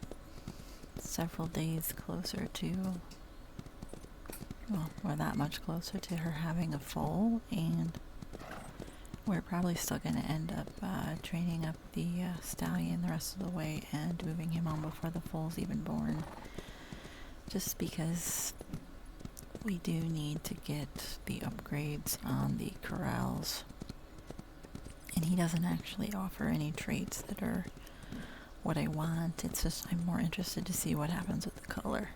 several days closer to, well, we're that much closer to her having a foal, and we're probably still going to end up training up the stallion the rest of the way and moving him on before the foal's even born, just because we do need to get the upgrades on the corrals, and he doesn't actually offer any traits that are what I want. It's just I'm more interested to see what happens with the color.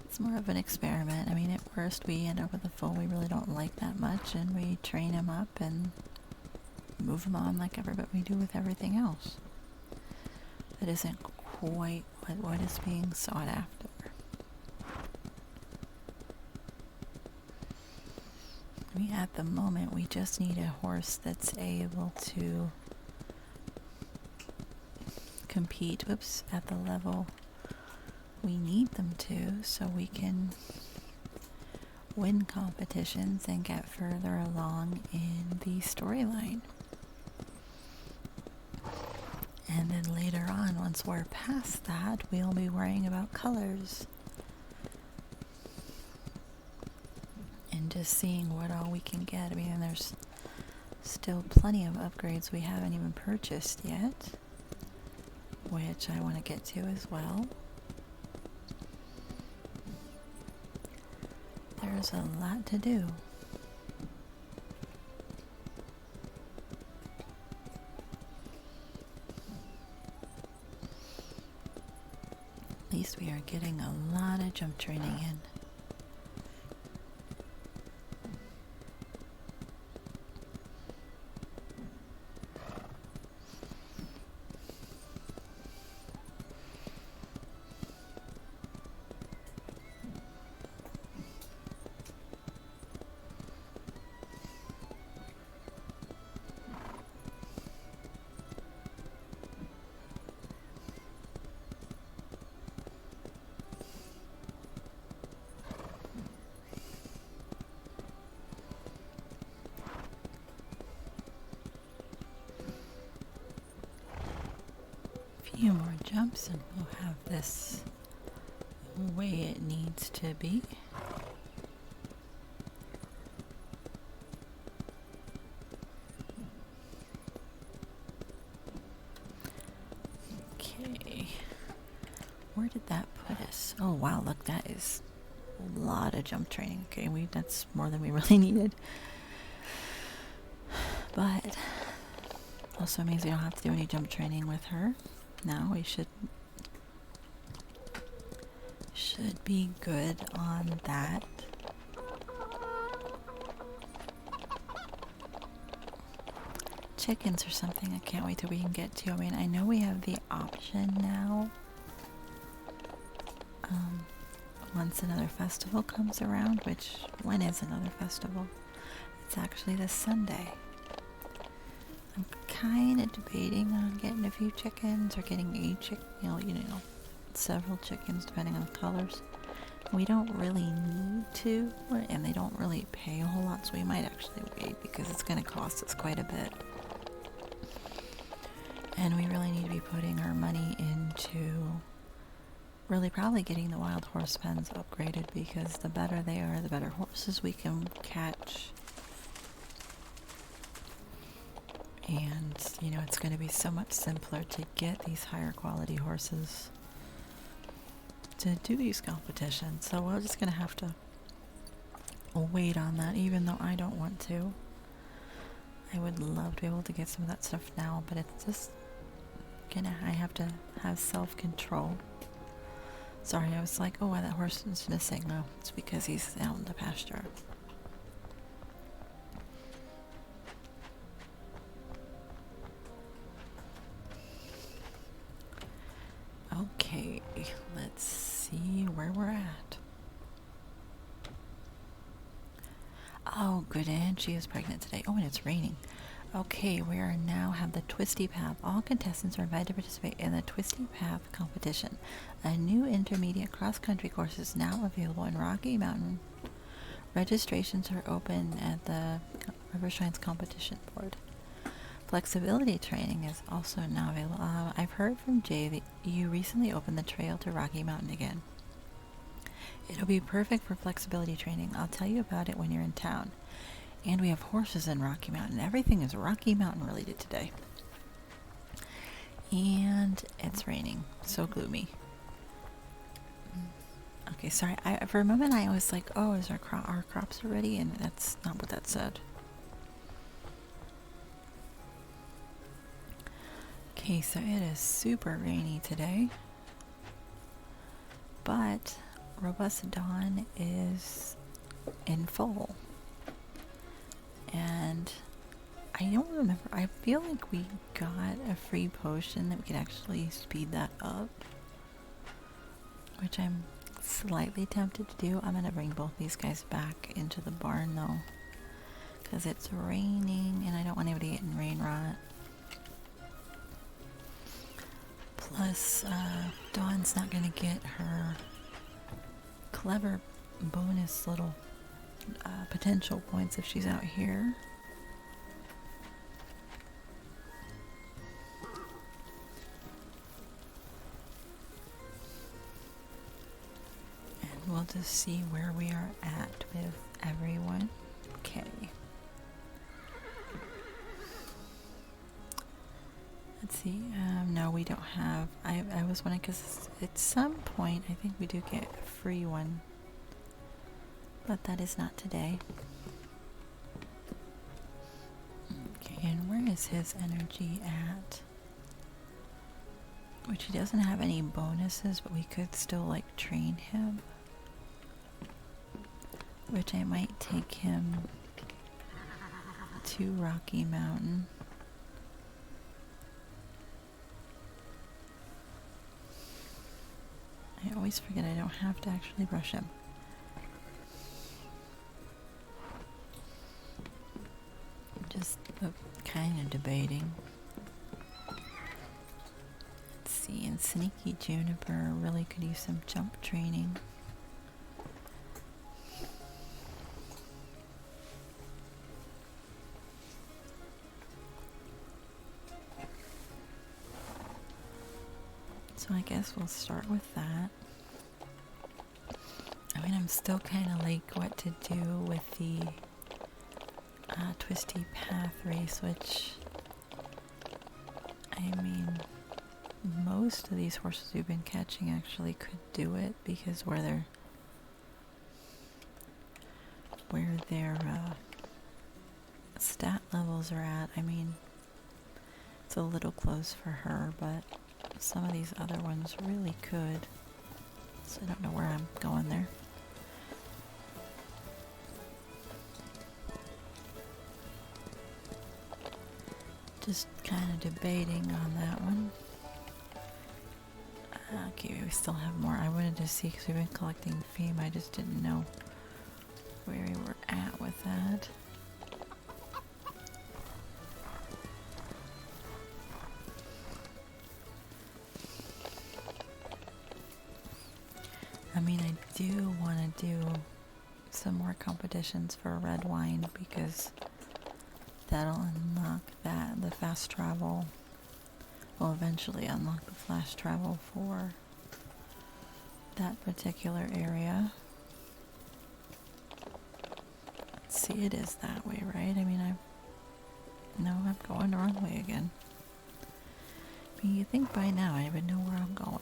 It's more of an experiment. I mean, at first we end up with a foal we really don't like that much, and we train him up and move him on like we do with everything else. That isn't quite what is being sought after. I mean, at the moment, we just need a horse that's able to compete, at the level we need them to, so we can win competitions and get further along in the storyline. And then later on, once we're past that, we'll be worrying about colors. And just seeing what all we can get. I mean, there's still plenty of upgrades we haven't even purchased yet, which I want to get to as well. There's a lot to do. At least we are getting a lot of jump training in. Few more jumps and we'll have this the way it needs to be. Okay, where did that put us? Oh wow, look, that is a lot of jump training. Okay, that's more than we really needed, but also means we don't have to do any jump training with her. Now we should should be good on that. Chickens or something I can't wait till we can get to. I mean, I know we have the option now. Once another festival comes around, which, when is another festival? It's actually this Sunday. I'm kind of debating on getting a few chickens or getting a chicken, several chickens depending on the colors. We don't really need to, and they don't really pay a whole lot, so we might actually wait because it's going to cost us quite a bit. And we really need to be putting our money into really probably getting the wild horse pens upgraded, because the better they are, the better horses we can catch. And, it's going to be so much simpler to get these higher quality horses to do these competitions. So we're just going to have to wait on that, even though I don't want to. I would love to be able to get some of that stuff now, but it's just I have to have self-control. Sorry, I was like, oh, that horse is missing. No, it's because he's out in the pasture. Okay, let's see where we're at. Oh, good, and she is pregnant today. Oh, and it's raining. Okay, we are now have the Twisty Path. All contestants are invited to participate in the Twisty Path competition. A new intermediate cross-country course is now available in Rocky Mountain. Registrations are open at the Rivershine's competition board. Flexibility training is also now available. I've heard from Jay that you recently opened the trail to Rocky Mountain again. It'll be perfect for flexibility training. I'll tell you about it when you're in town. And we have horses in Rocky Mountain. Everything is Rocky Mountain related today. And it's raining. So gloomy. Okay, sorry. For a moment I was like, oh, is our crops are ready? And that's not what that said. Okay, so it is super rainy today. But Robust Dawn is in full. And I don't remember. I feel like we got a free potion that we could actually speed that up, which I'm slightly tempted to do. I'm going to bring both these guys back into the barn though, because it's raining and I don't want anybody getting rain rot. Plus, Dawn's not going to get her clever bonus little potential points if she's out here. And we'll just see where we are at with everyone. Okay. Let's see. No, we don't have. I was wondering because at some point I think we do get a free one. But that is not today. Okay, and where is his energy at? Which he doesn't have any bonuses, but we could still like train him. Which I might take him to Rocky Mountain. I always forget I don't have to actually brush him. Just kind of debating. Let's see, and Sneaky Juniper really could use some jump training. So I guess we'll start with that. I mean, I'm still kind of like what to do with the Twisty Path race, which, I mean, most of these horses we've been catching actually could do it because where their stat levels are at, I mean, it's a little close for her, but some of these other ones really could. So I don't know where I'm going there. Just kind of debating on that one. Okay, we still have more. I wanted to see because we've been collecting fame. I just didn't know where we were at with that. I mean, I do want to do some more competitions for red wine because that'll unlock the fast travel. Will eventually unlock the fast travel for that particular area. Let's see, it is that way, right? I mean, I'm going the wrong way again. I mean, you think by now I would know where I'm going.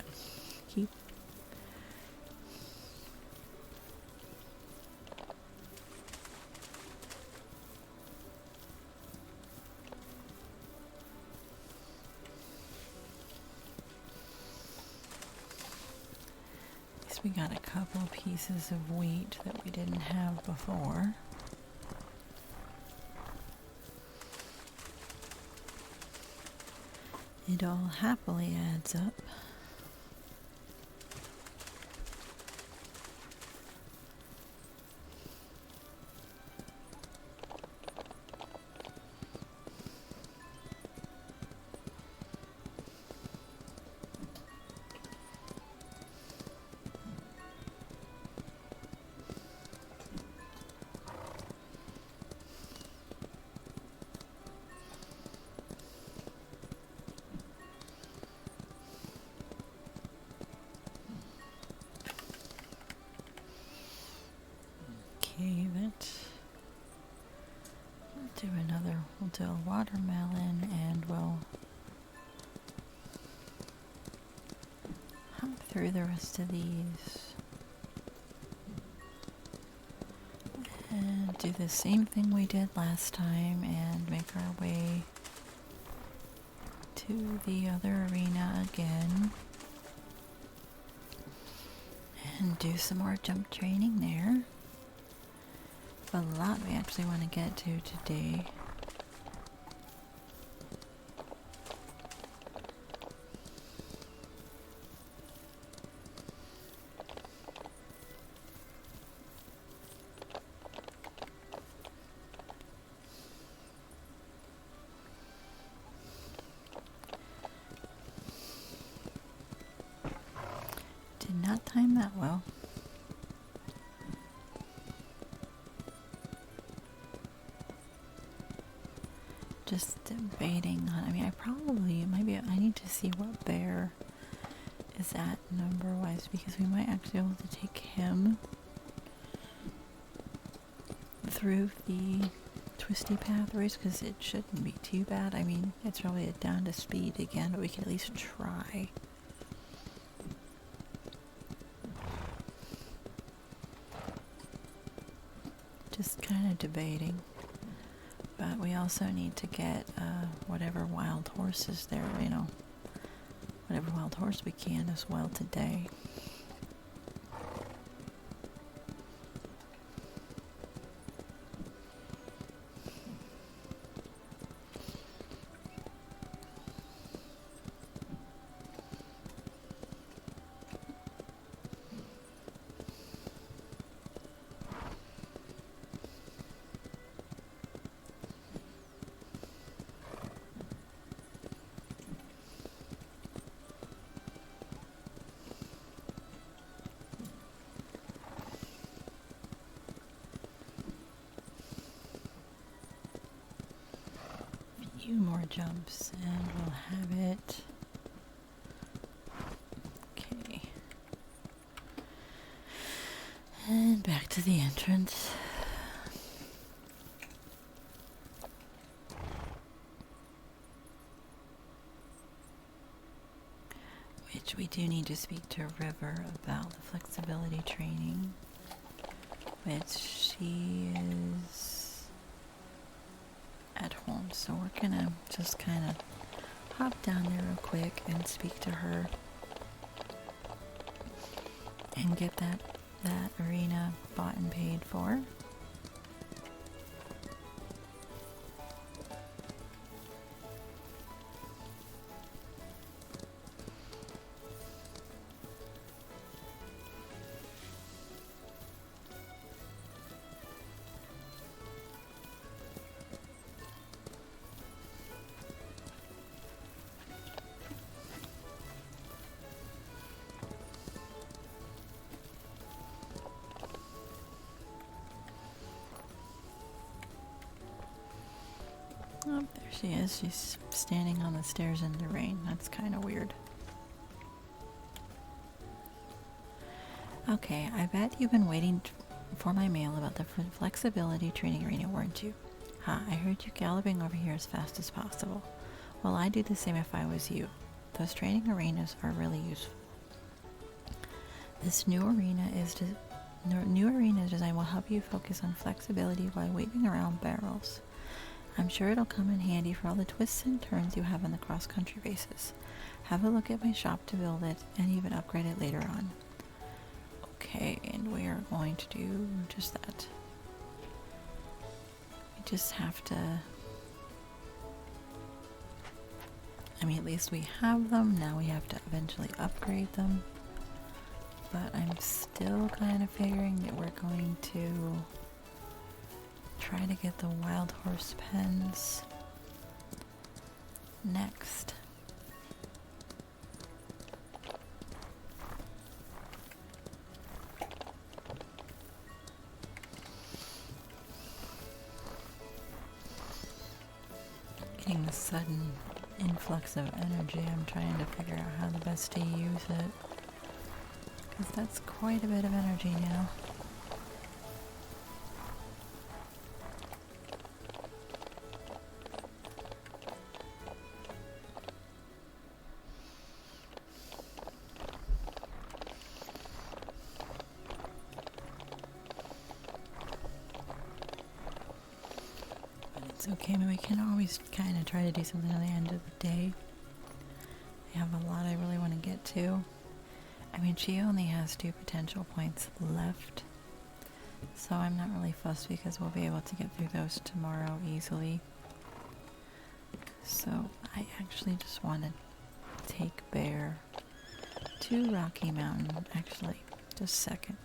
We got a couple pieces of wheat that we didn't have before. It all happily adds up. We'll do a watermelon and we'll hop through the rest of these and do the same thing we did last time and make our way to the other arena again and do some more jump training there. A lot we actually want to get to today. Did not time that well. Just debating on, I mean, I need to see what bear is at number-wise, because we might actually be able to take him through the twisty pathways, because it shouldn't be too bad. I mean, it's probably down to speed again, but we can at least try. Just kind of debating. But we also need to get whatever wild horses there, whatever wild horse we can as well today. Few more jumps and we'll have it. Okay. And back to the entrance. Which we do need to speak to River about the flexibility training, which she is at home, so we're gonna just kind of hop down there real quick and speak to her and get that arena bought and paid for. Oh, there she is. She's standing on the stairs in the rain. That's kind of weird. Okay, I bet you've been waiting for my mail about the flexibility training arena, weren't you? Ha, I heard you galloping over here as fast as possible. Well, I'd do the same if I was you. Those training arenas are really useful. This new arena design will help you focus on flexibility while waving around barrels. I'm sure it'll come in handy for all the twists and turns you have in the cross-country races. Have a look at my shop to build it and even upgrade it later on. Okay, and we are going to do just that. We just have to... I mean, at least we have them. Now we have to eventually upgrade them. But I'm still kind of figuring that we're going to try to get the wild horse pens next. Getting the sudden influx of energy, I'm trying to figure out how the best to use it, because that's quite a bit of energy now. It's okay, but we can always kind of try to do something at the end of the day. I have a lot I really want to get to. I mean, she only has 2 potential points left, so I'm not really fussed because we'll be able to get through those tomorrow easily. So I actually just want to take Bear to Rocky Mountain. Actually, just a second.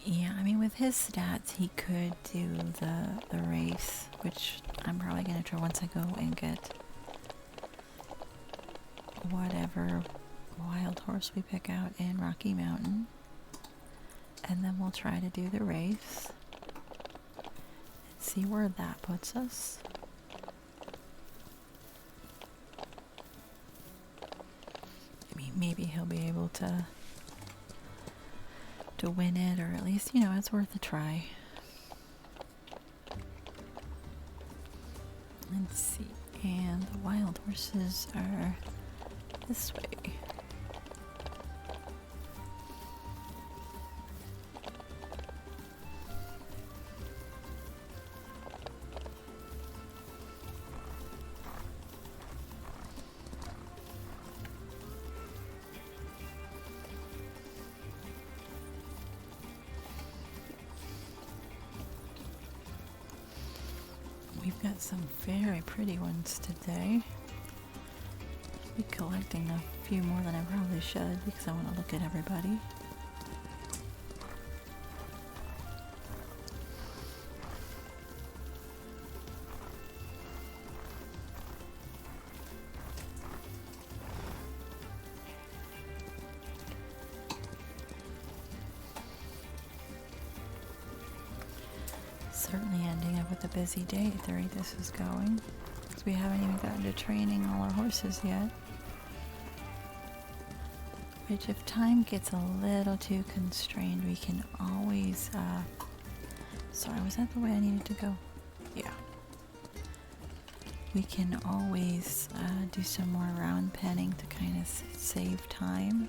Yeah, I mean, with his stats, he could do the race, which I'm probably going to try once I go and get whatever wild horse we pick out in Rocky Mountain. And then we'll try to do the race and see where that puts us. I mean, maybe he'll be able to win it, or at least, you know, it's worth a try. Let's see. And the wild horses are this way. We've got some very pretty ones today. I'll be collecting a few more than I probably should because I want to look at everybody. Certainly ending up with a busy day at the rate this is going, because we haven't even gotten to training all our horses yet. Which, if time gets a little too constrained, we can always, sorry, was that the way I needed to go? Yeah. We can always do some more round penning to kind of save time.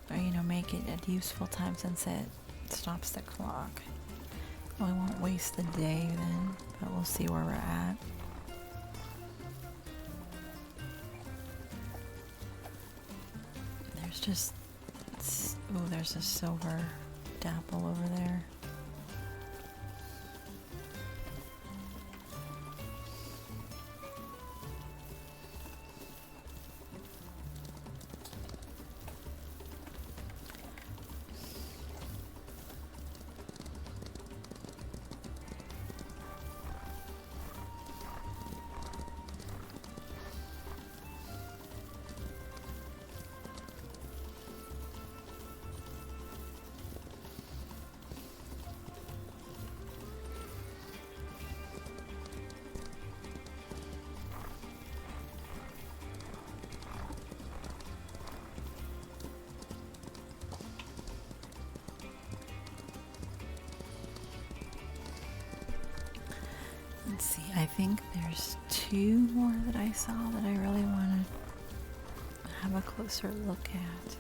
Or, you know, make it a useful time since it stops the clock. We won't waste the day then, but we'll see where we're at. There's just... Oh, there's a silver dapple over there. Let's see, I think there's 2 more that I saw that I really want to have a closer look at.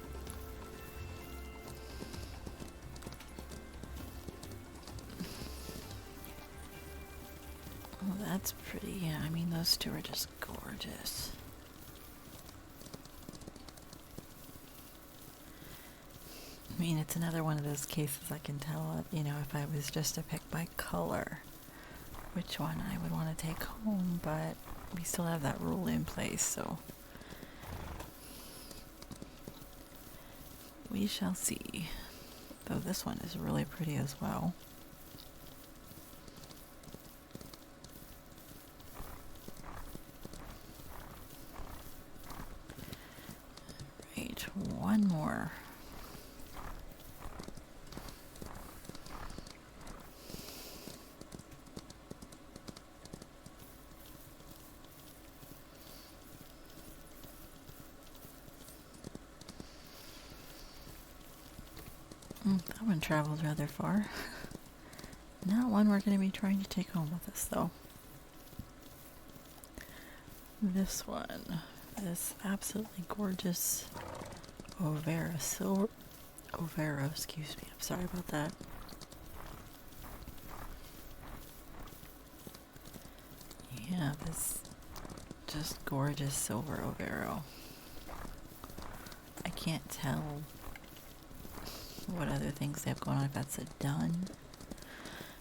Oh, that's pretty. Yeah, I mean, those 2 are just gorgeous. I mean, it's another one of those cases I can tell, you know, if I was just to pick by color, which one I would want to take home, but we still have that rule in place, so we shall see. Though this one is really pretty as well. Right, one more. That one traveled rather far. Not one we're going to be trying to take home with us, though. This one, this absolutely gorgeous Overo, excuse me, I'm sorry about that. Yeah, this just gorgeous silver Overo. I can't tell what other things they have going on, if that's a dun,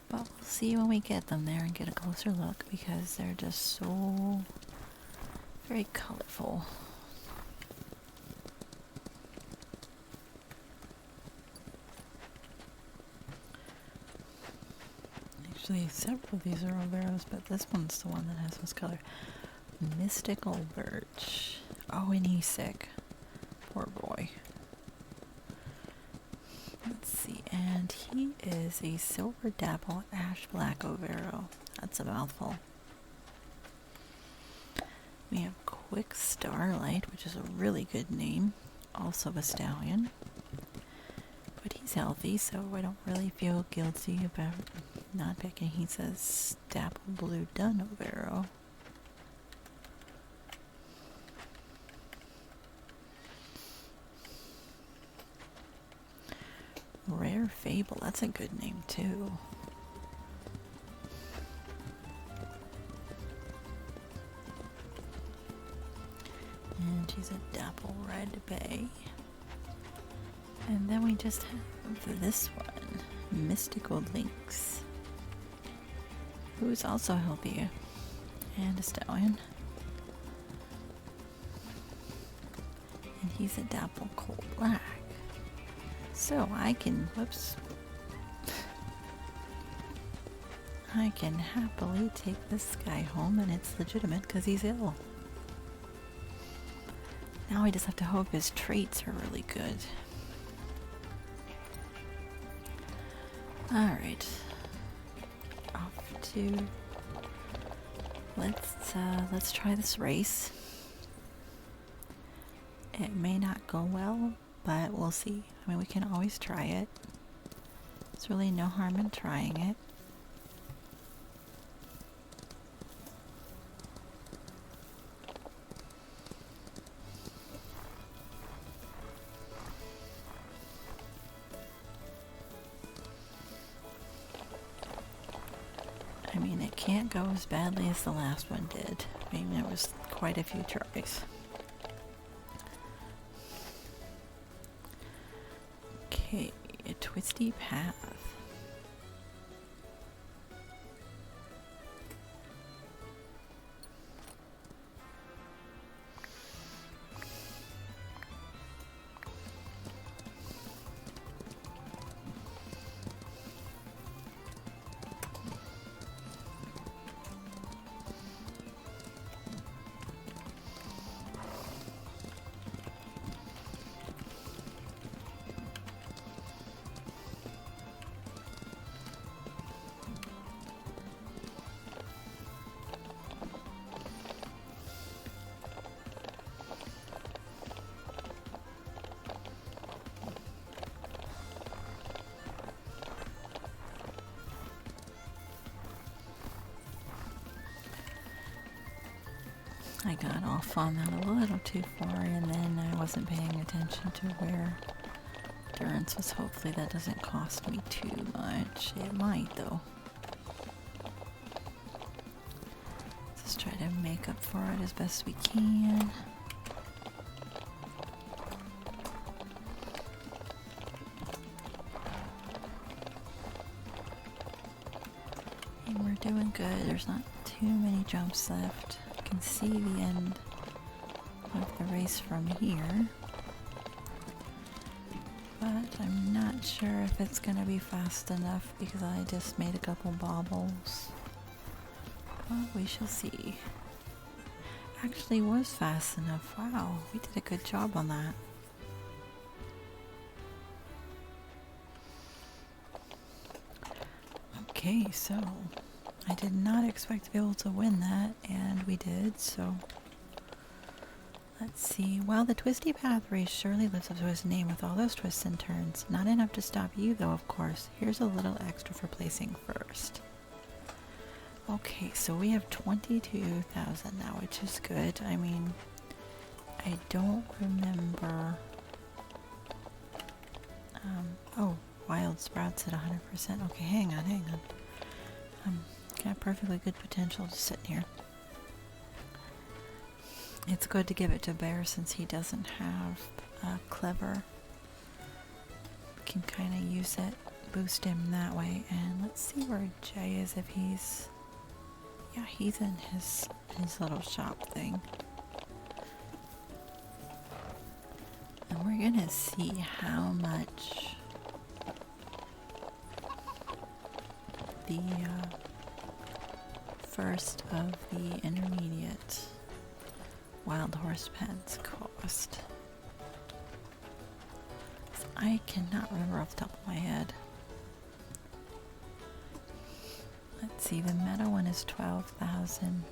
but we'll see when we get them there and get a closer look, because they're just so very colorful. Actually, several of these are Overos, but this one's the one that has most color. Mystical Birch. Oh, and he's sick. Poor boy. Let's see, and he is a silver dapple ash black Overo. That's a mouthful. We have Quick Starlight, which is a really good name. Also a stallion. But he's healthy, so I don't really feel guilty about not picking. He says dapple blue dun Overo. Rare Fable, that's a good name too. And she's a dapple red bay. And then we just have this one, Mystical Lynx, who's also healthy, and a stallion. And he's a dapple coal black. So I can, I can happily take this guy home, and it's legitimate because he's ill. Now I just have to hope his traits are really good. Alright. Off to... Let's try this race. It may not go well, but we'll see. I mean, we can always try it. There's really no harm in trying it. I mean, it can't go as badly as the last one did. I mean, it was quite a few tries. Okay, a twisty path. I got off on that a little too far, and then I wasn't paying attention to where endurance was. Hopefully that doesn't cost me too much. It might, though. Let's try to make up for it as best we can. And we're doing good. There's not too many jumps left. Can see the end of the race from here, but I'm not sure if it's gonna be fast enough because I just made a couple bobbles, but we shall see. Actually was fast enough. Wow, we did a good job on that. Okay, so I did not expect to be able to win that, and we did, so let's see. While the Twisty Path race surely lives up to its name with all those twists and turns, not enough to stop you though, of course. Here's a little extra for placing first. Okay, so we have 22,000 now, which is good. I mean, I don't remember... oh, wild sprouts at 100%. Okay, hang on. Got perfectly good potential to sit here. It's good to give it to Bear since he doesn't have Clever. We can kind of use it, boost him that way. And let's see where Jay is, if he's... Yeah, he's in his little shop thing. And we're gonna see how much the first of the intermediate wild horse pens cost. I cannot remember off the top of my head. Let's see, the meadow one is 12,000.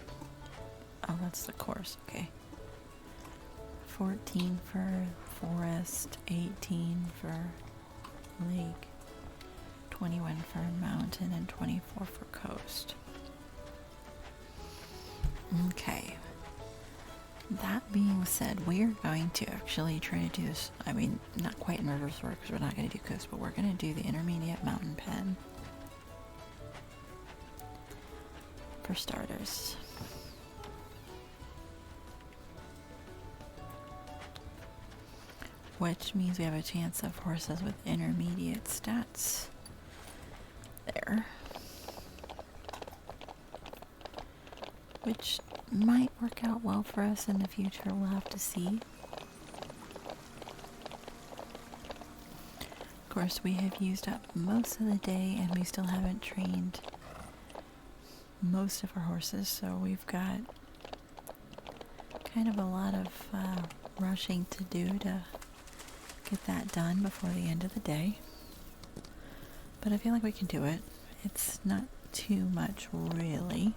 Oh, that's the course, okay. 14 for forest, 18 for lake, 21 for mountain, and 24 for coast. Okay. That being said, we're going to actually try to do this. I mean, not quite in reverse order because we're not going to do coast, but we're going to do the intermediate mountain pen. For starters. Which means we have a chance of horses with intermediate stats there. Which might work out well for us in the future, we'll have to see. Of course, we have used up most of the day and we still haven't trained most of our horses, so we've got kind of a lot of rushing to do to get that done before the end of the day. But I feel like we can do it. It's not too much, really.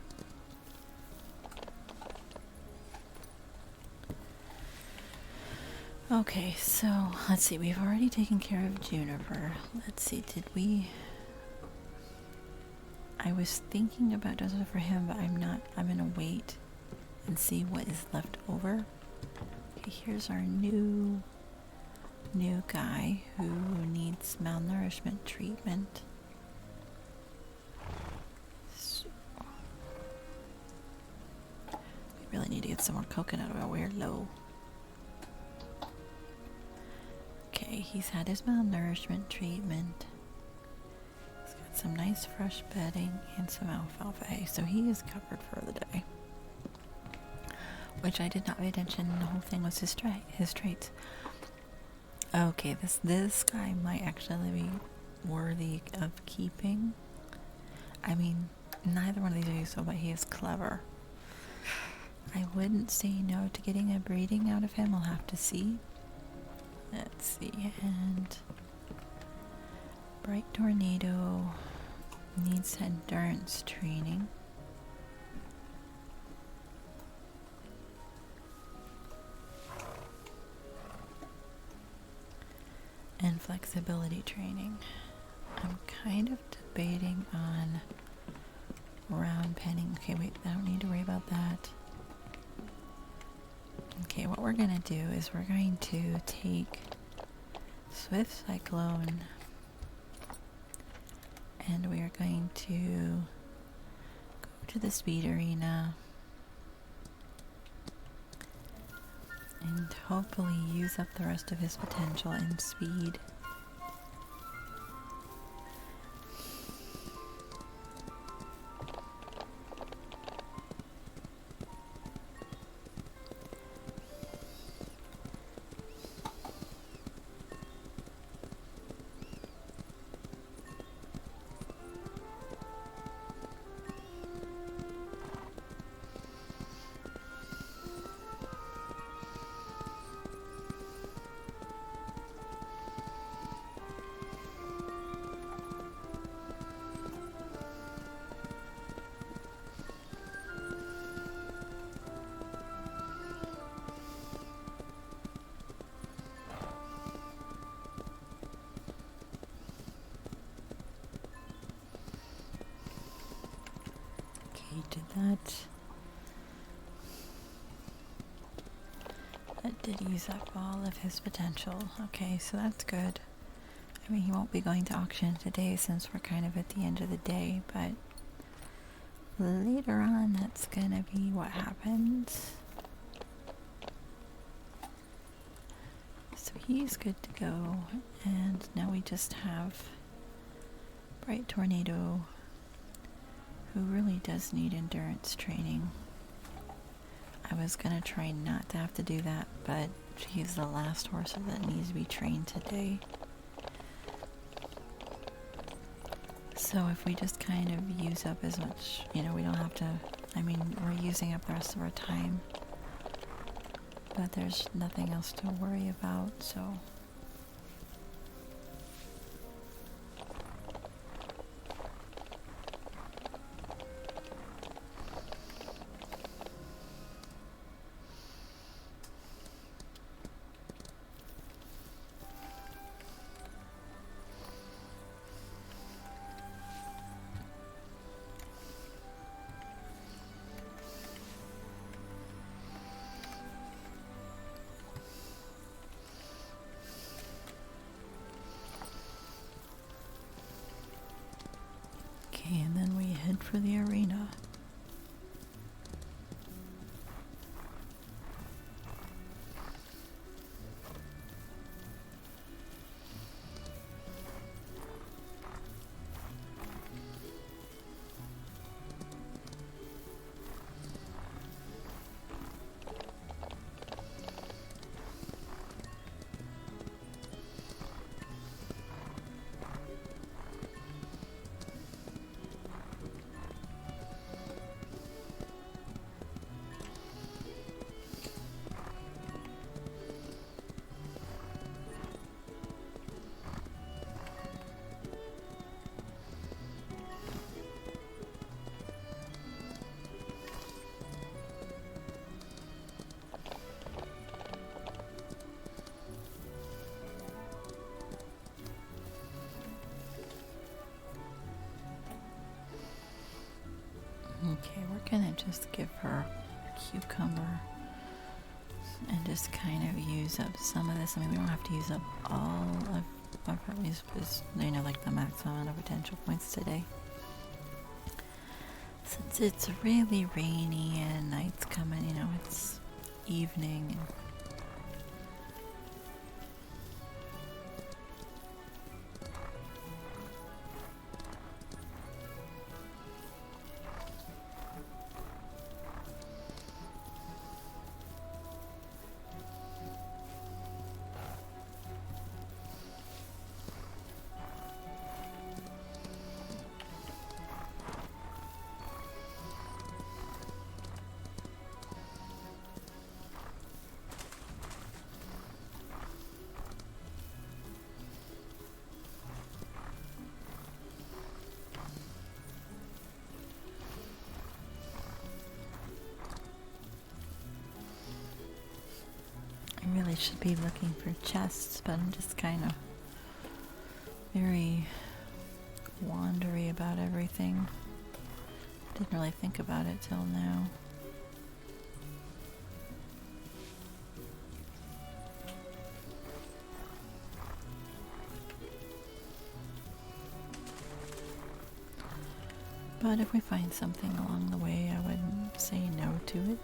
Okay, so let's see, we've already taken care of Juniper. Let's see, did we... I was thinking about doing it for him, but I'm not. I'm gonna wait and see what is left over. Okay, here's our new guy who needs malnourishment treatment. So, we really need to get some more coconut oil. We're low. Okay, Okay, he's had his malnourishment treatment. He's got some nice fresh bedding and some alfalfa hay, so he is covered for the day. Which I did not pay attention. The whole thing was his traits. Okay, this guy might actually be worthy of keeping. I mean, neither one of these are useful, but he is clever. I wouldn't say no to getting a breeding out of him. We'll have to see. Let's see. And Bright Tornado needs endurance training. And flexibility training. I'm kind of debating on round penning. Okay, wait, I don't need to worry about that. Okay, what we're going to do is we're going to take Swift Cyclone and we are going to go to the speed arena and hopefully use up the rest of his potential in speed. Did that. That did use up all of his potential. Okay, so that's good. I mean, he won't be going to auction today since we're kind of at the end of the day, but later on that's gonna be what happens. So he's good to go, and now we just have Bright Tornado, who really does need endurance training. I was gonna try not to have to do that, but he's the last horse that needs to be trained today. So if we just kind of use up as much, we don't have to, I mean, we're using up the rest of our time, but there's nothing else to worry about, so. Okay, and then we head for the arena. Okay, we're gonna just give her a cucumber and just kind of use up some of this. I mean, we don't have to use up all of our like the maximum amount of potential points today. Since it's really rainy and night's coming, it's evening. really should be looking for chests, but I'm just kind of very wandery about everything. Didn't really think about it till now. But if we find something along the way, I wouldn't say no to it.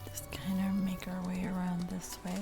Just kind of make our way around this way.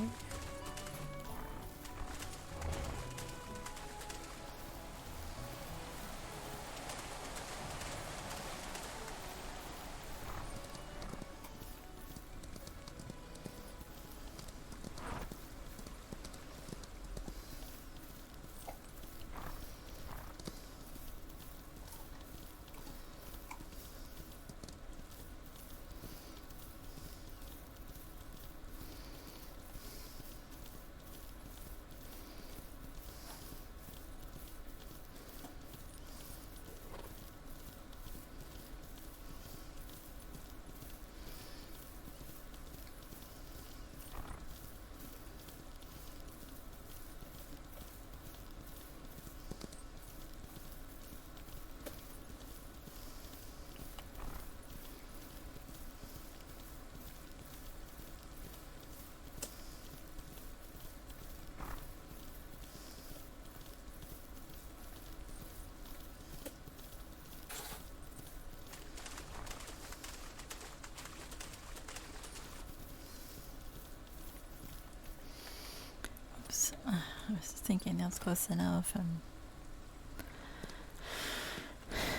I was thinking that's close enough, and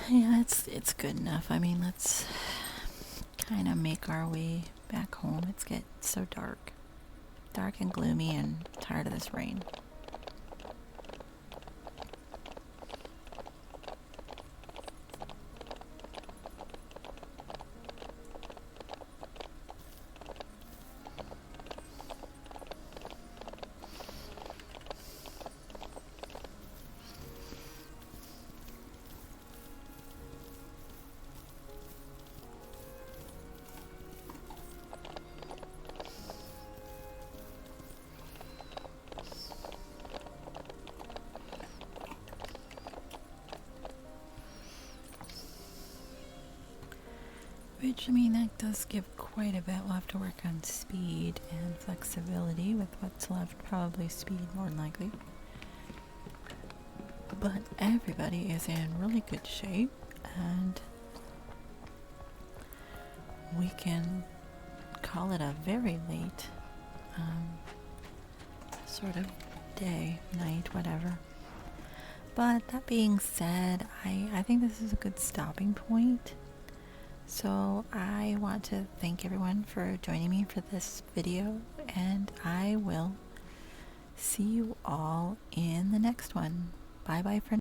yeah, it's good enough. I mean, let's kind of make our way back home. It's get so dark and gloomy, and tired of this rain. Which, I mean, that does give quite a bit. We'll have to work on speed and flexibility with what's left. Probably speed, more than likely. But everybody is in really good shape, and we can call it a very late sort of day, night, whatever. But that being said, I think this is a good stopping point. So I want to thank everyone for joining me for this video, and I will see you all in the next one. Bye bye for now.